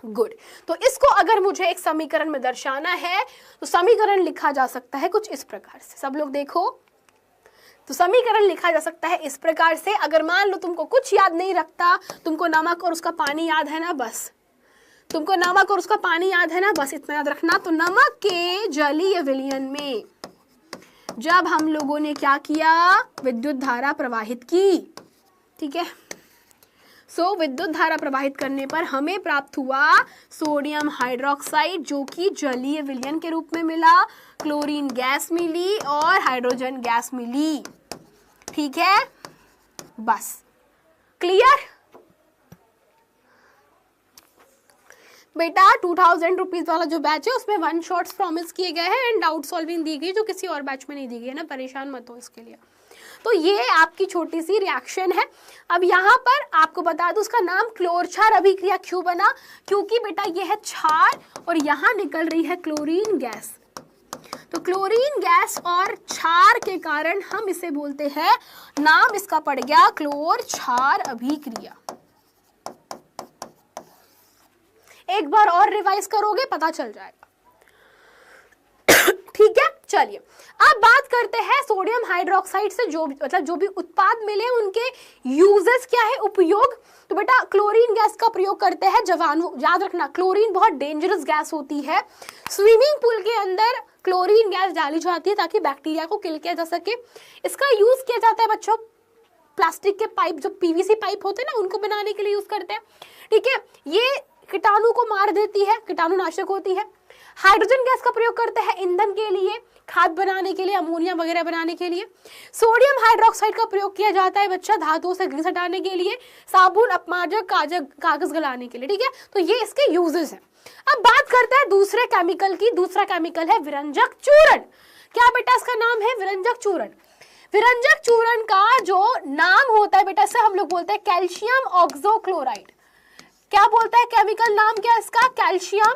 गुड। तो इसको अगर मुझे एक समीकरण में दर्शाना है तो समीकरण लिखा जा सकता है कुछ इस प्रकार से। सब लोग देखो, तो समीकरण लिखा जा सकता है इस प्रकार से। अगर मान लो तुमको कुछ याद नहीं रखता, तुमको नमक और उसका पानी याद है ना, बस तुमको नमक और उसका पानी याद है ना, बस इतना याद रखना। तो नमक के जलीय विलयन में जब हम लोगों ने क्या किया? विद्युत धारा प्रवाहित की, ठीक है? विद्युत धारा प्रवाहित करने पर हमें प्राप्त हुआ सोडियम हाइड्रोक्साइड, जो कि जलीय विलयन के रूप में मिला, क्लोरीन गैस मिली और हाइड्रोजन गैस मिली, ठीक है? बस क्लियर बेटा। 2000 रुपीज वाला जो बैच है उसमें 1 शॉट्स प्रॉमिस किए गए हैं एंड डाउट सॉल्विंग दी गई, जो किसी और बैच में नहीं दी गई है ना, परेशान मत हो इसके लिए। तो ये आपकी छोटी सी रिएक्शन है। अब यहाँ पर आपको बता दूं उसका नाम क्लोर क्षार अभिक्रिया क्यों बना? क्योंकि बेटा ये है क्षार और यहाँ निकल रही है क्लोरीन गैस। तो क्लोरीन गैस और क्षार के कारण हम इसे बोलते हैं, नाम इसका पड़ गया क्लोर क्षार अभिक्रिया। एक बार और रिवाइज करोगे पता चल जाएगा, ठीक है? चलिए अब बात करते हैं सोडियम हाइड्रोक्साइड से जो भी उत्पाद मिले उनके यूजेस क्या है, उपयोग। तो बेटा क्लोरीन गैस का प्रयोग करते हैं जीवाणु, याद रखना क्लोरीन बहुत डेंजरस गैस होती है। स्विमिंग पूल के अंदर क्लोरीन गैस डाली जाती है ताकि बैक्टीरिया को किल किया जा सके। इसका यूज किया जाता है बच्चों प्लास्टिक के पाइप, जो PVC पाइप होते हैं ना, उनको बनाने के लिए यूज करते हैं, ठीक है? ये कीटाणु को मार देती है, कीटाणुनाशक होती है। हाइड्रोजन गैस का प्रयोग करते हैं ईंधन के लिए, खाद बनाने के लिए, अमोनिया वगैरह बनाने के लिए। सोडियम हाइड्रोक्साइड का प्रयोग किया जाता है बच्चा धातुओं से ग्रीस हटाने के लिए, साबुन, अपमार्जक, कागज गलाने के लिए, ठीक है? तो ये इसके यूजेस हैं। अब बात करते हैं दूसरे केमिकल की। दूसरा केमिकल है विरंजक चूर्ण। क्या बेटा इसका नाम है? विरंजक चूर्ण। विरंजक चूर्ण का जो नाम होता है बेटा, इसे हम लोग बोलते हैं कैल्शियम ऑक्सोक्लोराइड। क्या बोलता है केमिकल नाम? क्या इसका? Calcium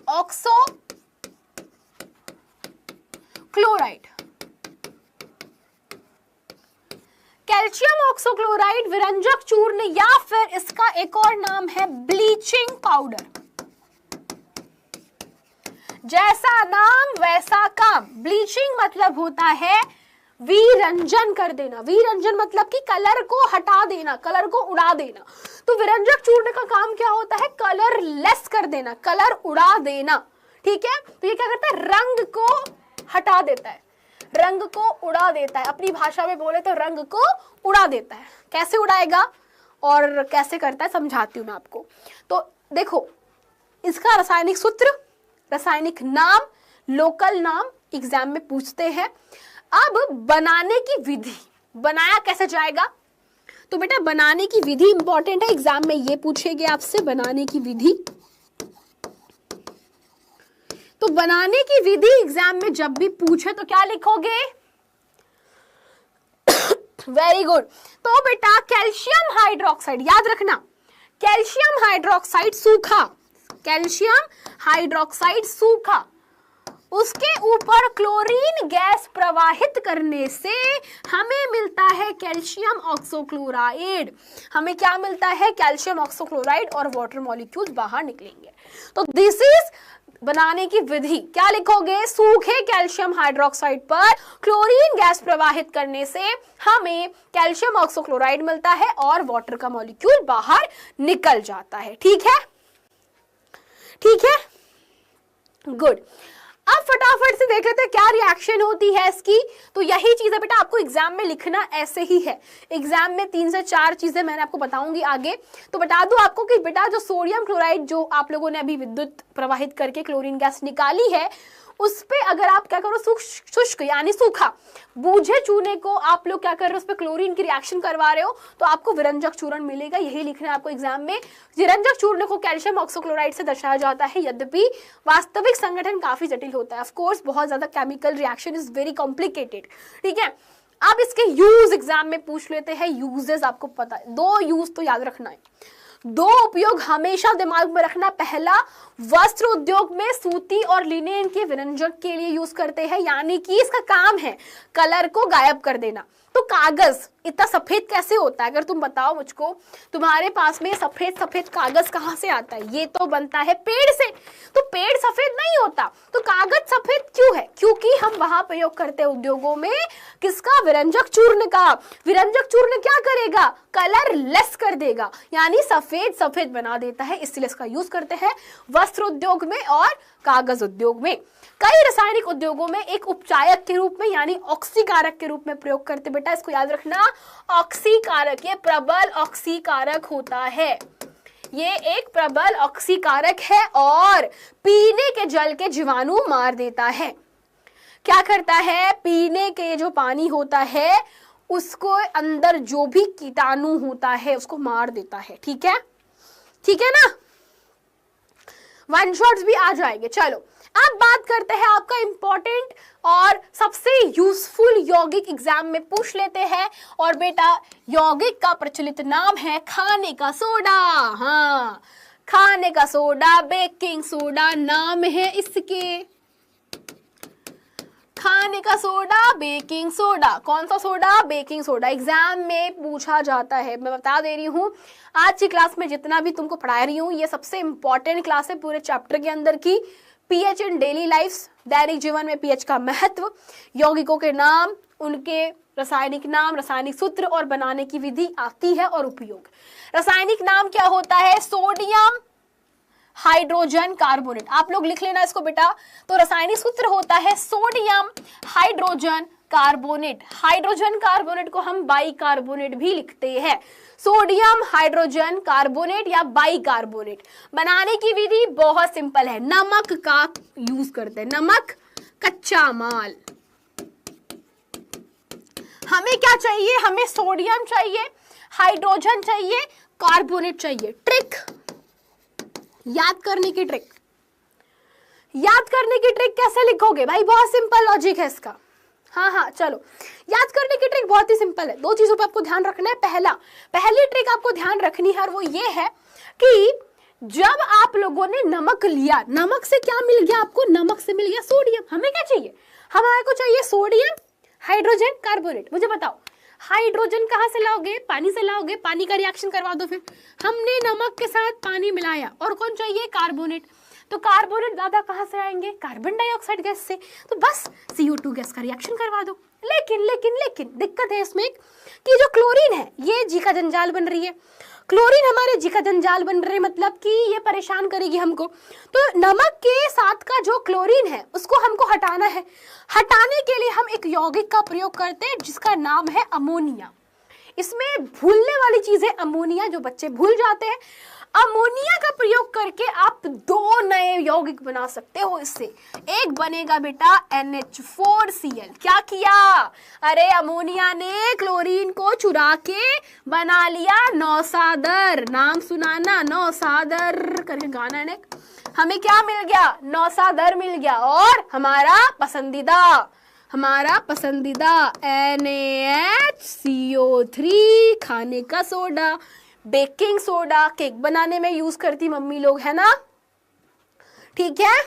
oxo chloride. कैल्शियम ऑक्सोक्लोराइड विरंजक चूर्ण, या फिर इसका एक और नाम है ब्लीचिंग पाउडर। जैसा नाम वैसा काम। ब्लीचिंग मतलब होता है विरंजन कर देना। विरंजन मतलब कि कलर को हटा देना, कलर को उड़ा देना। तो विरंजक चूर्ण का काम क्या होता है? कलर लेस कर देना, कलर उड़ा देना, ठीक है? तो ये क्या करता है? रंग को हटा देता है, रंग को उड़ा देता है। अपनी भाषा में बोले तो रंग को उड़ा देता है। कैसे उड़ाएगा और कैसे करता है समझाती हूँ मैं आपको। तो देखो इसका रासायनिक सूत्र, रासायनिक नाम, लोकल नाम एग्जाम में पूछते हैं। अब बनाने की विधि, बनाया कैसे जाएगा? तो बेटा बनाने की विधि इंपॉर्टेंट है, एग्जाम में ये पूछेंगे आपसे बनाने की विधि। तो बनाने की विधि एग्जाम में जब भी पूछे तो क्या लिखोगे? Very good. तो बेटा कैल्शियम हाइड्रोक्साइड याद रखना, कैल्शियम हाइड्रोक्साइड सूखा, कैल्शियम हाइड्रोक्साइड सूखा, उसके ऊपर क्लोरीन गैस प्रवाहित करने से हमें मिलता है कैल्शियम ऑक्सोक्लोराइड। हमें क्या मिलता है? कैल्शियम ऑक्सोक्लोराइड और वाटर मॉलिक्यूल्स बाहर निकलेंगे। तो दिस इज बनाने की विधि। क्या लिखोगे? सूखे कैल्शियम हाइड्रोक्साइड पर क्लोरीन गैस प्रवाहित करने से हमें कैल्शियम ऑक्सोक्लोराइड मिलता है और वाटर का मॉलिक्यूल बाहर निकल जाता है। ठीक है, ठीक है, गुड। अब फटाफट से देख लेते हैं क्या रिएक्शन होती है इसकी। तो यही चीज है बेटा, आपको एग्जाम में लिखना ऐसे ही है। एग्जाम में 3 से 4 चीजें मैंने आपको बताऊंगी आगे। तो बता दूं आपको कि बेटा जो सोडियम क्लोराइड जो आप लोगों ने अभी विद्युत प्रवाहित करके क्लोरीन गैस निकाली है, उस पे अगर आप क्या करो, शुष्क यानी सूखा बूझे चूने को आप लोग क्या कर रहे हो, उस पे क्लोरीन की रिएक्शन करवा रहे हो, तो आपको विरंजक चूर्ण मिलेगा। यही लिखना है आपको एग्जाम में। विरंजक चूर्ण को कैल्शियम ऑक्सोक्लोराइड से दर्शाया जाता है, यद्यपि वास्तविक संगठन काफी जटिल होता है। ऑफ कोर्स बहुत ज्यादा chemical reaction is very complicated. ठीक है, अब इसके यूज एग्जाम में पूछ लेते हैं। यूजेस आपको पता है, 2 यूज तो याद रखना है, 2 उपयोग हमेशा दिमाग में रखना। पहला, वस्त्र उद्योग में सूती और लिनेन के विरंजक के लिए यूज करते हैं, यानी कि इसका काम है कलर को गायब कर देना। तो कागज इतना सफेद कैसे होता है? अगर तुम बताओ मुझको, तुम्हारे पास में सफेद सफेद कागज कहां से आता है? ये तो बनता है पेड़ से। तो पेड़ सफेद नहीं होता, तो कागज सफेद क्यों है? क्योंकि हम वहां प्रयोग करते हैं उद्योगों में किसका? विरंजक चूर्ण का। विरंजक चूर्ण क्या करेगा? कलर लेस कर देगा, यानी सफेद सफेद बना देता है, इसलिए इसका यूज करते हैं वस्त्र उद्योग में और कागज उद्योग में। कई रासायनिक उद्योगों में एक उपचायक के रूप में यानी ऑक्सीकारक के रूप में प्रयोग करते। बेटा इसको याद रखना, ऑक्सीकारक, ये प्रबल ऑक्सीकारक होता है, ये एक प्रबल ऑक्सीकारक है और पीने के जल के जीवाणु मार देता है। क्या करता है? पीने के जो पानी होता है उसको अंदर जो भी कीटाणु होता है उसको मार देता है। ठीक है, ठीक है ना, वन शॉट्स भी आ जाएंगे। चलो अब बात करते हैं आपका इंपॉर्टेंट और सबसे यूजफुल यौगिक एग्जाम में पूछ लेते हैं। और बेटा यौगिक का प्रचलित नाम है खाने का सोडा। हाँ, खाने का सोडा, बेकिंग सोडा नाम है इसके। खाने का सोडा, बेकिंग सोडा। कौन सा सोडा? Baking soda. एग्जाम में पूछा जाता है, मैं बता दे रही हूँ। आज की क्लास में जितना भी तुमको पढ़ा रही हूँ ये सबसे इंपॉर्टेंट क्लास है पूरे चैप्टर के अंदर की। पीएच इन डेली लाइफ, दैनिक जीवन में पीएच का महत्व, यौगिकों के नाम, उनके रासायनिक नाम, रासायनिक सूत्र और बनाने की विधि आती है और उपयोग। रासायनिक नाम क्या होता है? Sodium hydrogen carbonate. आप लोग लिख लेना इसको बेटा। तो रासायनिक सूत्र होता है sodium hydrogen carbonate. Hydrogen carbonate को हम बाइकार्बोनेट भी लिखते हैं, सोडियम हाइड्रोजन कार्बोनेट या बाइकार्बोनेट। बनाने की विधि बहुत सिंपल है, नमक का यूज करते हैं, नमक कच्चा माल। हमें क्या चाहिए? हमें सोडियम चाहिए, हाइड्रोजन चाहिए, कार्बोनेट चाहिए। ट्रिक याद करने की ट्रिक, याद करने की ट्रिक कैसे लिखोगे भाई? बहुत सिंपल लॉजिक है इसका। हाँ हाँ चलो, याद करने की ट्रिक बहुत ही सिंपल है। 2 चीजों पे आपको ध्यान रखना है। पहली ट्रिक आपको ध्यान रखनी है और वो ये है कि जब आप लोगों ने नमक लिया, नमक से क्या मिल गया आपको? नमक से मिल गया सोडियम। हमें क्या चाहिए? हमारे को चाहिए सोडियम हाइड्रोजन कार्बोनेट। मुझे बताओ, हाइड्रोजन कहाँ से लाओगे? पानी से लाओगे, पानी का रिएक्शन करवा दो। फिर हमने नमक के साथ पानी मिलाया और कौन चाहिए? कार्बोनेट। तो कार्बोनेट ज्यादा कहाँ से आएंगे? कार्बन डाइऑक्साइड गैस से। तो बस CO2 गैस का रिएक्शन करवा दो। लेकिन लेकिन लेकिन दिक्कत है इसमें कि जो क्लोरीन है ये जी का जंजाल बन रही है। क्लोरीन हमारे जी का जंजाल बन रहे, मतलब कि ये परेशान करेगी हमको। तो नमक के साथ का जो क्लोरीन है उसको हमको हटाना है। हटाने के लिए हम एक यौगिक का प्रयोग करते हैं जिसका नाम है अमोनिया। इसमें भूलने वाली चीज है अमोनिया, जो बच्चे भूल जाते हैं। अमोनिया का प्रयोग करके आप 2 नए यौगिक बना सकते हो इससे। एक बनेगा बेटा NH4Cl। क्या किया? अरे अमोनिया ने क्लोरीन को चुरा के बना लिया नौसादर। नाम सुना ना, नौसादर करके गाना है। हमें क्या मिल गया? नौसादर मिल गया। और हमारा पसंदीदा NaHCO3 खाने का सोडा, बेकिंग सोडा केक बनाने में यूज करती मम्मी लोग, है ना? ठीक है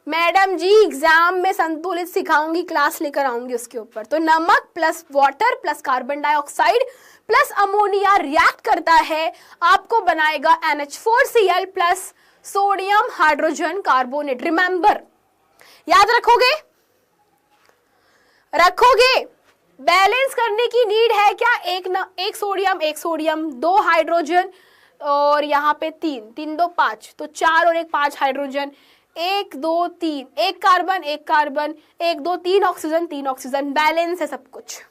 मैडम जी, एग्जाम में संतुलित सिखाऊंगी, क्लास लेकर आऊंगी उसके ऊपर। तो नमक plus water plus carbon dioxide plus ammonia react करता है, आपको बनाएगा NH4Cl plus sodium hydrogen carbonate. Remember, याद रखोगे। बैलेंस करने की नीड है क्या? एक सोडियम 2 हाइड्रोजन और यहाँ पे 3 2 5, तो 4 और 1 5 हाइड्रोजन, 1 2 3 1 कार्बन 1 2 3 ऑक्सीजन। बैलेंस है, सब कुछ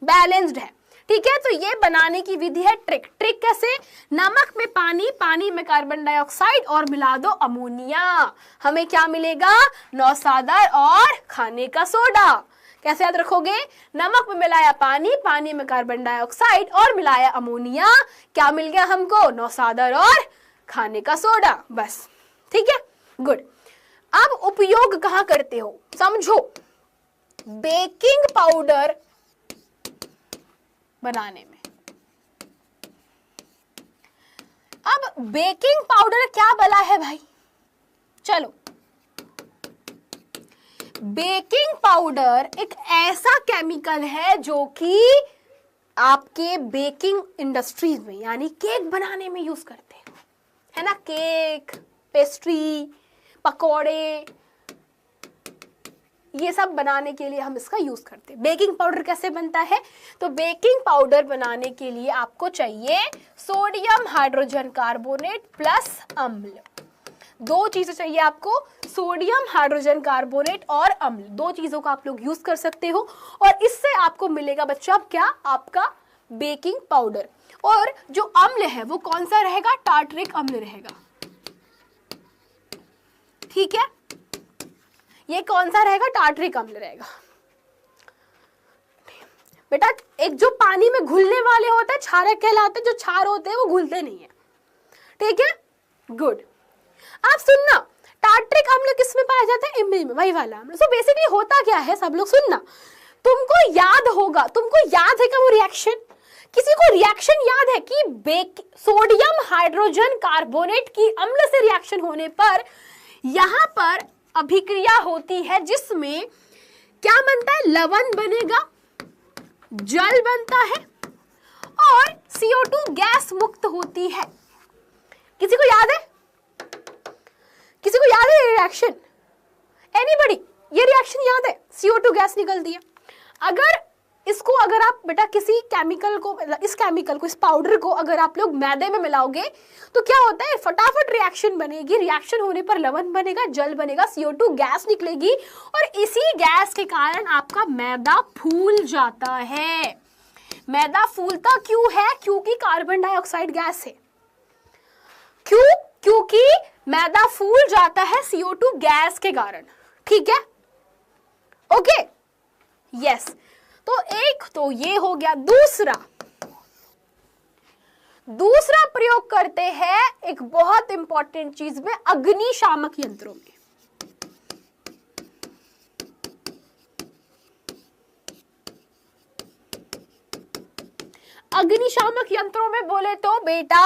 बैलेंस्ड है। ठीक है, तो ये बनाने की विधि है। ट्रिक कैसे? नमक में पानी में कार्बन डाइऑक्साइड और मिला दो अमोनिया, हमें क्या मिलेगा? नौसादर और खाने का सोडा। कैसे याद रखोगे? नमक में मिलाया पानी में कार्बन डाइऑक्साइड और मिलाया अमोनिया, क्या मिल गया हमको? नौसादर और खाने का सोडा। बस, ठीक है, गुड। अब उपयोग कहाँ करते हो समझो। बेकिंग पाउडर बनाने में। अब बेकिंग पाउडर क्या बला है भाई? चलो, बेकिंग पाउडर एक ऐसा केमिकल है जो कि आपके बेकिंग इंडस्ट्रीज में यानी केक बनाने में यूज करते हैं, है ना? केक, पेस्ट्री, पकोड़े, ये सब बनाने के लिए हम इसका यूज करते हैं। बेकिंग पाउडर कैसे बनता है? तो बेकिंग पाउडर बनाने के लिए आपको चाहिए सोडियम हाइड्रोजन कार्बोनेट प्लस अम्ल। 2 चीजें चाहिए आपको, सोडियम हाइड्रोजन कार्बोनेट और अम्ल। 2 चीजों का आप लोग यूज कर सकते हो और इससे आपको मिलेगा बच्चा क्या? आपका बेकिंग पाउडर। और जो अम्ल है वो कौन सा रहेगा? टार्टरिक अम्ल रहेगा। ठीक है, ये कौन सा रहेगा? टार्टरिक अम्ल रहेगा। बेटा, एक जो पानी में घुलने वाले होते हैं क्षारक कहलाते हैं, जो क्षार होते हैं वो घुलते नहीं है। ठीक है, गुड। आप सुनना, टार्टरिक अम्ल किस में पाया जाता है? इमली में, वही वाला अम्ल। सो बेसिकली होता क्या है, सब लोग सुनना। तुमको याद होगा, तुमको याद है क्या वो रिएक्शन? किसी को रिएक्शन याद है कि सोडियम हाइड्रोजन कार्बोनेट की अम्ल से रिएक्शन होने पर यहां पर अभिक्रिया होती है जिसमें क्या बनता है? लवण बनेगा, जल बनता है और CO2 गैस मुक्त होती है। किसी को याद है? किसी को याद है ये रिएक्शन? एनीबॉडी? ये रिएक्शन याद है? CO2 गैस निकलती है। अगर आप बेटा किसी केमिकल को, इस पाउडर को अगर आप लोग मैदे में मिलाओगे तो क्या होता है? फटाफट रिएक्शन बनेगी। रिएक्शन होने पर लवण बनेगा, जल बनेगा, CO2 गैस निकलेगी और इसी गैस के कारण आपका मैदा फूल जाता है। मैदा फूलता क्यों है? क्योंकि कार्बन डाइऑक्साइड गैस है। क्योंकि मैदा फूल जाता है CO2 गैस के कारण। ठीक है, ओके, यस। तो एक तो ये हो गया। दूसरा प्रयोग करते हैं एक बहुत इंपॉर्टेंट चीज में, अग्निशामक यंत्रों में। अग्निशामक यंत्रों में बोले तो बेटा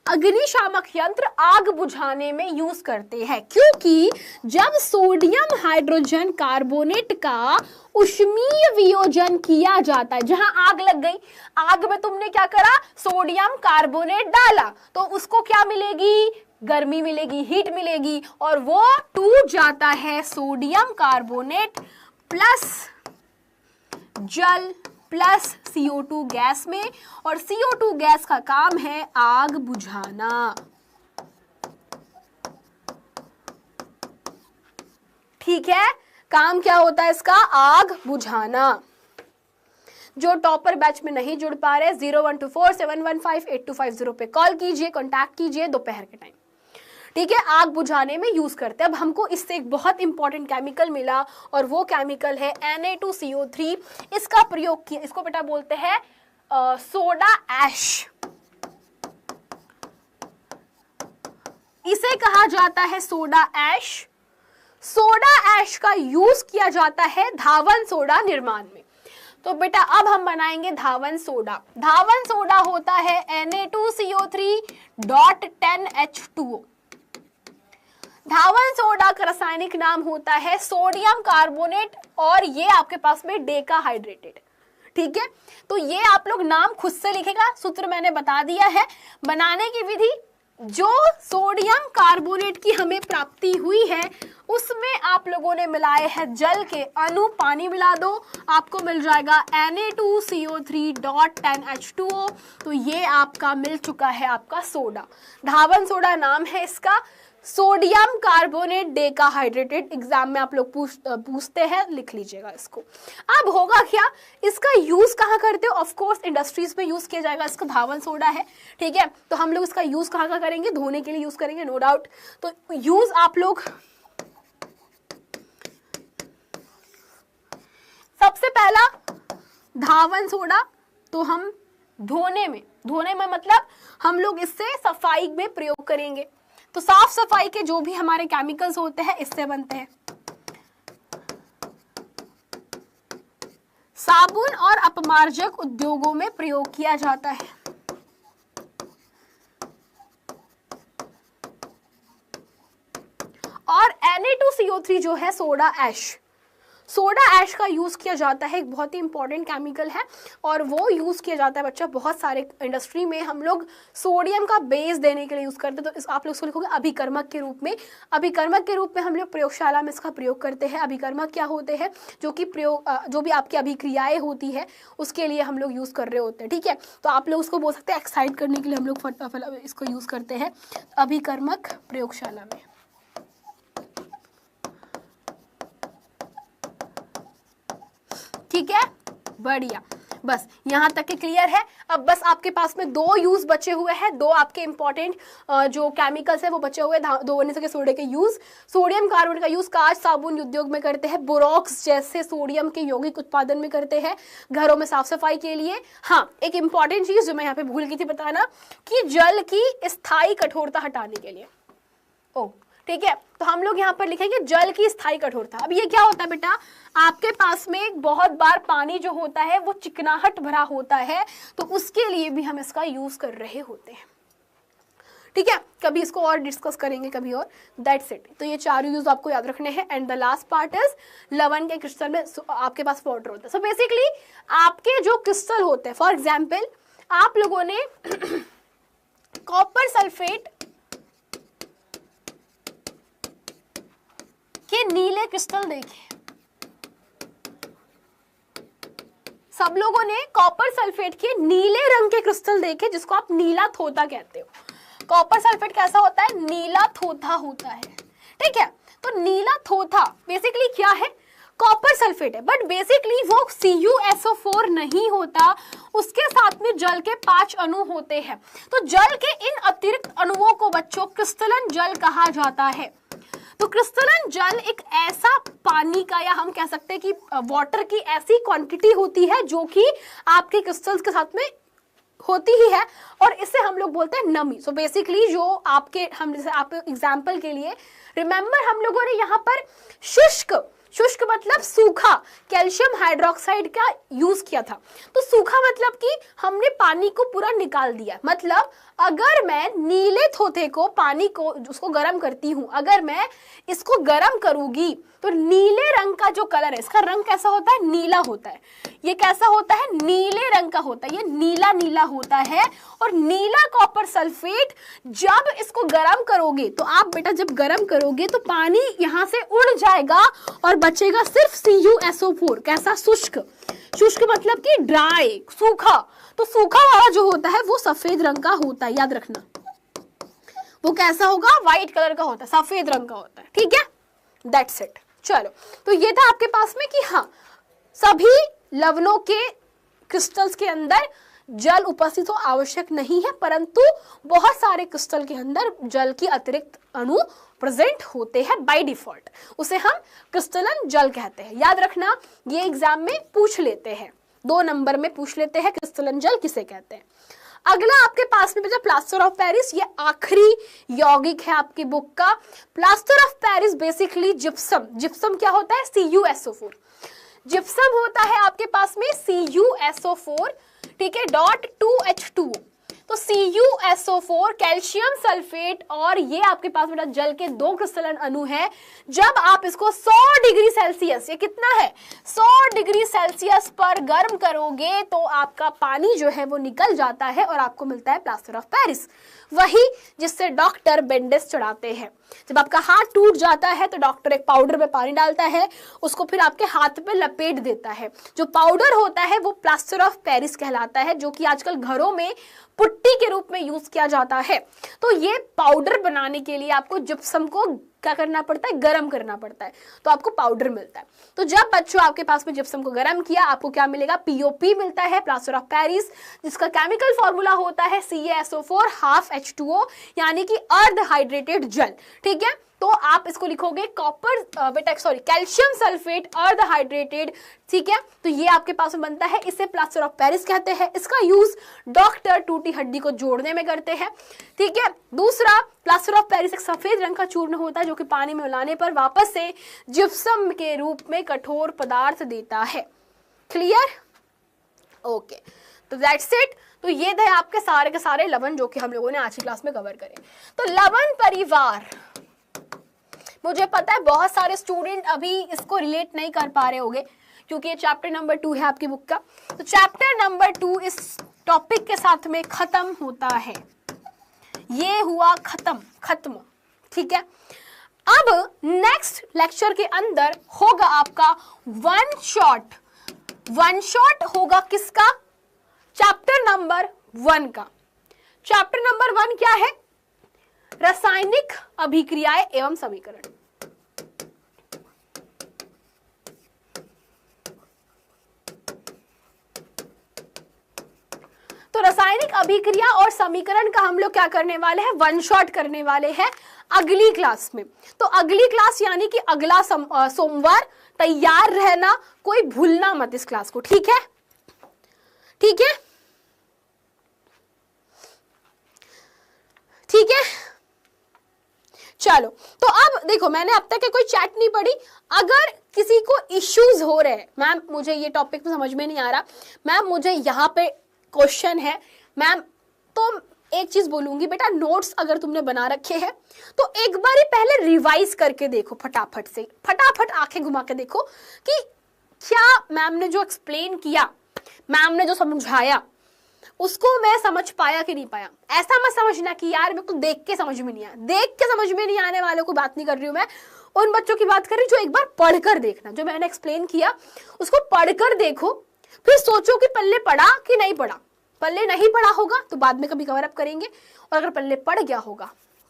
अग्निशामक यंत्र आग बुझाने में यूज करते हैं, क्योंकि जब सोडियम हाइड्रोजन कार्बोनेट का ऊष्मीय वियोजन किया जाता है, जहां आग लग गई, आग में तुमने क्या करा? सोडियम कार्बोनेट डाला, तो उसको क्या मिलेगी? गर्मी मिलेगी, हीट मिलेगी और वो टूट जाता है सोडियम कार्बोनेट प्लस जल प्लस CO2 गैस में, और CO2 गैस का काम है आग बुझाना। ठीक है, काम क्या होता है इसका? आग बुझाना। जो टॉपर बैच में नहीं जुड़ पा रहे 012471158250 पे कॉल कीजिए, कॉन्टैक्ट कीजिए दोपहर के टाइम, ठीक है। आग बुझाने में यूज करते हैं। अब हमको इससे एक बहुत इंपॉर्टेंट केमिकल मिला और वो केमिकल है Na2CO3। इसका प्रयोग किया, इसको बेटा बोलते हैं सोडा ऐश। इसे कहा जाता है सोडा ऐश। सोडा ऐश का यूज किया जाता है धावन सोडा निर्माण में। तो बेटा अब हम बनाएंगे धावन सोडा। धावन सोडा होता है Na2CO3.10H2O। धावन सोडा का रासायनिक नाम होता है सोडियम कार्बोनेट और ये आपके पास में डेकाहाइड्रेटेड, ठीक है। तो ये आप लोग नाम खुद से लिखेगा, सूत्र मैंने बता दिया है। बनाने की विधि, जो सोडियम कार्बोनेट की हमें प्राप्ति हुई है उसमें आप लोगों ने मिलाए हैं जल के अणु, पानी मिला दो, आपको मिल जाएगा Na2CO3.10H2O। तो ये आपका मिल चुका है आपका सोडा। धावन सोडा नाम है इसका, सोडियम कार्बोनेट डेकाहाइड्रेटेड। एग्जाम में आप लोग पूछते हैं, लिख लीजिएगा इसको। अब होगा क्या, इसका यूज कहाँ करते हो? ऑफ कोर्स इंडस्ट्रीज में यूज किया जाएगा। इसका धावन सोडा है, ठीक है। तो हम लोग इसका यूज कहाँ करेंगे? धोने के लिए यूज करेंगे, नो डाउट। तो यूज आप लोग सबसे पहला धावन सोडा तो हम धोने में मतलब हम लोग इससे सफाई में प्रयोग करेंगे। तो साफ सफाई के जो भी हमारे केमिकल्स होते हैं इससे बनते हैं। साबुन और अपमार्जक उद्योगों में प्रयोग किया जाता है। और Na2CO3 जो है सोडा ऐश, सोडा ऐश का यूज किया जाता है, एक बहुत ही इंपॉर्टेंट केमिकल है और वो यूज किया जाता है बच्चा बहुत सारे इंडस्ट्री में। हम लोग सोडियम का बेस देने के लिए यूज करते हैं। तो आप लोग इसको लिखोगे अभिकर्मक के रूप में। अभिकर्मक के रूप में हम लोग प्रयोगशाला में इसका प्रयोग करते हैं। अभिकर्मक क्या होते हैं? जो कि जो भी आपकी अभिक्रियाएं होती है उसके लिए हम लोग यूज कर रहे होते हैं, ठीक है। तो आप लोग उसको बोल सकते हैं एक्साइट करने के लिए हम लोग फटाफट इसको यूज करते हैं अभिकर्मक प्रयोगशाला में। ठीक है, बढ़िया। बस यहाँ तक के क्लियर है। अब बस आपके पास में दो यूज बचे हुए हैं, दो आपके इंपॉर्टेंट जो केमिकल्स है वो बचे हुए हैं दो वनिक सोडे के यूज। सोडियम कार्बोनेट का यूज कांच साबुन उद्योग में करते हैं, बोरॉक्स जैसे सोडियम के यौगिक उत्पादन में करते हैं, घरों में साफ सफाई के लिए। हाँ, एक इंपॉर्टेंट चीज जो मैं यहाँ पे भूल गई थी बताना कि जल की स्थायी कठोरता हटाने के लिए। ठीक है, तो हम लोग यहाँ पर लिखेंगे जल की स्थायी कठोरता। अब ये क्या होता है बेटा, आपके पास में बहुत बार पानी जो होता है वो चिकनाहट भरा होता है, तो उसके लिए भी हम इसका यूज कर रहे होते हैं। ठीक है, कभी इसको और डिस्कस करेंगे कभी और। That's it. तो ये चारों यूज आपको याद रखने हैं। And the last part is लवण के क्रिस्टल में आपके पास वाटर होता है। सो बेसिकली आपके जो क्रिस्टल होते हैं, फॉर एग्जाम्पल आप लोगों ने कॉपर सल्फेट के नीले क्रिस्टल देखे, सब लोगों ने कॉपर सल्फेट के नीले रंग के क्रिस्टल देखे जिसको आप नीला थोथा कहते हो। कॉपर सल्फेट कैसा होता है? नीला थोथा होता है। ठीक है, तो नीला थोथा बेसिकली क्या है? कॉपर सल्फेट है, बट बेसिकली वो CuSO4 नहीं होता, उसके साथ में जल के 5 अणु होते हैं। तो जल के इन अतिरिक्त अणुओं को बच्चों क्रिस्टलन जल कहा जाता है। तो क्रिस्टलन जल एक ऐसा पानी का, या हम कह सकते हैं कि वाटर की ऐसी क्वांटिटी होती है जो कि आपके क्रिस्टल्स के साथ में होती ही है, और इसे हम लोग बोलते हैं नमी। सो बेसिकली जो आपके, हम जैसे आप एग्जांपल के लिए रिमेंबर, हम लोगों ने यहाँ पर शुष्क मतलब सूखा कैल्शियम हाइड्रोक्साइड का यूज किया था। तो सूखा मतलब कि हमने पानी को पूरा निकाल दिया। मतलब अगर मैं नीले थोथे को, पानी को उसको गर्म करती हूं, अगर मैं इसको गर्म करूंगी तो नीले रंग का जो कलर है, इसका रंग कैसा होता है? नीला होता है। ये कैसा होता है? नीले रंग का होता है। ये नीला नीला होता है। और नीला कॉपर सल्फेट जब इसको गर्म करोगे, तो आप बेटा जब गर्म करोगे तो पानी यहां से उड़ जाएगा और बचेगा सिर्फ CuSO4। कैसा? शुष्क मतलब कि ड्राई, सूखा। तो सूखा वाला जो होता है वो सफेद रंग का होता है, याद रखना। वो कैसा होगा? व्हाइट कलर का होता है, सफेद रंग का होता है। ठीक है, दैट्स इट। चलो, तो ये था आपके पास में कि हाँ, सभी लवणों के क्रिस्टल्स के अंदर जल उपस्थित हो आवश्यक नहीं है, परंतु बहुत सारे क्रिस्टल के अंदर जल की अतिरिक्त अणु प्रेजेंट होते हैं बाय डिफॉल्ट, उसे हम क्रिस्टलन जल कहते हैं। याद रखना, ये एग्जाम में पूछ लेते हैं, 2 नंबर में पूछ लेते हैं क्रिस्टलन जल किसे कहते हैं। अगला आपके पास में बचा प्लास्टर ऑफ पेरिस। ये आखिरी यौगिक है आपकी बुक का। Plaster of Paris basically gypsum, gypsum क्या होता है? CuSO4। जिप्सम होता है आपके पास में CuSO4, ठीक है, .2H2O। तो CuSO4 कैल्शियम सल्फेट और ये आपके पास बेटा जल के 2 क्रिस्टलन अणु है। जब आप इसको 100 डिग्री सेल्सियस, ये कितना है 100 डिग्री सेल्सियस पर गर्म करोगे तो आपका पानी जो है वो निकल जाता है और आपको मिलता है प्लास्टर ऑफ पेरिस, वही जिससे डॉक्टर बैंडेज चढ़ाते हैं। जब आपका हाथ टूट जाता है तो डॉक्टर एक पाउडर में पानी डालता है, उसको फिर आपके हाथ पे लपेट देता है। जो पाउडर होता है वो प्लास्टर ऑफ पेरिस कहलाता है, जो कि आजकल घरों में पुट्टी के रूप में यूज किया जाता है। तो ये पाउडर बनाने के लिए आपको जिप्सम को क्या करना पड़ता है? गरम करना पड़ता है, तो आपको पाउडर मिलता है। तो जब बच्चों आपके पास में जिप्सम को गरम किया, आपको क्या मिलेगा? POP मिलता है, प्लास्टर ऑफ पेरिस, जिसका केमिकल फॉर्मूला होता है CaSO4 ½ H2O, यानी कि अर्ध हाइड्रेटेड जल, ठीक है। तो आप इसको लिखोगे कैल्शियम सल्फेट अर्ध हाइड्रेटेड, ठीक है। तो ये आपके पास में बनता है, इसे प्लास्टर ऑफ पेरिस कहते हैं। इसका यूज डॉक्टर टूटी हड्डी को जोड़ने में करते हैं, ठीक है। दूसरा, प्लास्टर ऑफ पेरिस एक सफेद रंग का चूर्ण होता है जो कि पानी में मिलाने पर वापस से जिप्सम के रूप में कठोर पदार्थ देता है। क्लियर? ओके, तो दैट्स इट। तो ये थे आपके सारे के सारे लवण जो कि हम लोगों ने आज की क्लास में कवर करे। तो लवण परिवार, मुझे पता है बहुत सारे स्टूडेंट अभी इसको रिलेट नहीं कर पा रहे होंगे क्योंकि ये चैप्टर नंबर 2 है आपकी बुक का। तो चैप्टर नंबर 2 इस टॉपिक के साथ में खत्म होता है। ये हुआ खत्म, ठीक है। अब नेक्स्ट लेक्चर के अंदर होगा आपका वन शॉट होगा किसका? चैप्टर नंबर 1 का। चैप्टर नंबर 1 क्या है? रासायनिक अभिक्रियाएं एवं समीकरण। तो रासायनिक अभिक्रिया और समीकरण का हम लोग क्या करने वाले हैं? 1 शॉट करने वाले हैं अगली क्लास में। तो अगली क्लास यानी कि अगला सोमवार, तैयार रहना, कोई भूलना मत इस क्लास को, ठीक है? ठीक है, ठीक है, चलो। तो अब देखो, मैंने अब तक कोई चैट नहीं पढ़ी। अगर किसी को इश्यूज हो रहे हैं, मैम मुझे ये टॉपिक तो समझ में नहीं आ रहा, मैम मुझे यहाँ पे क्वेश्चन है मैम, तो एक चीज बोलूंगी बेटा, नोट्स अगर तुमने बना रखे हैं तो एक बार पहले रिवाइज करके देखो, फटाफट आंखें घुमा के देखो कि क्या मैम ने जो एक्सप्लेन किया, मैम ने जो समझाया, उसको मैं समझ पाया कि नहीं पाया। ऐसा मत समझना कि यार मेरे को देख के समझ में नहीं आया। देख के समझ में नहीं आने वालों को बात नहीं कर रही हूं मैं, उन बच्चों की बात कर रही हूं जो एक बार पढ़कर देखना, जो मैंने एक्सप्लेन किया उसको पढ़कर देखो, फिर सोचो कि पल्ले पढ़ा कि नहीं पढ़ा। पल्ले नहीं पढ़ा होगा तो बाद में कभी कवर अप करेंगे, और अगर पल्ले पढ़ गया होगा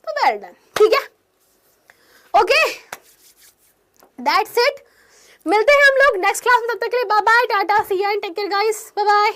तो वेल डन, ठीक है। Okay, that's it. मिलते हैं हम लोग नेक्स्ट क्लास में, तब तक के लिए bye bye, ta-ta, see you and take care guys, bye bye.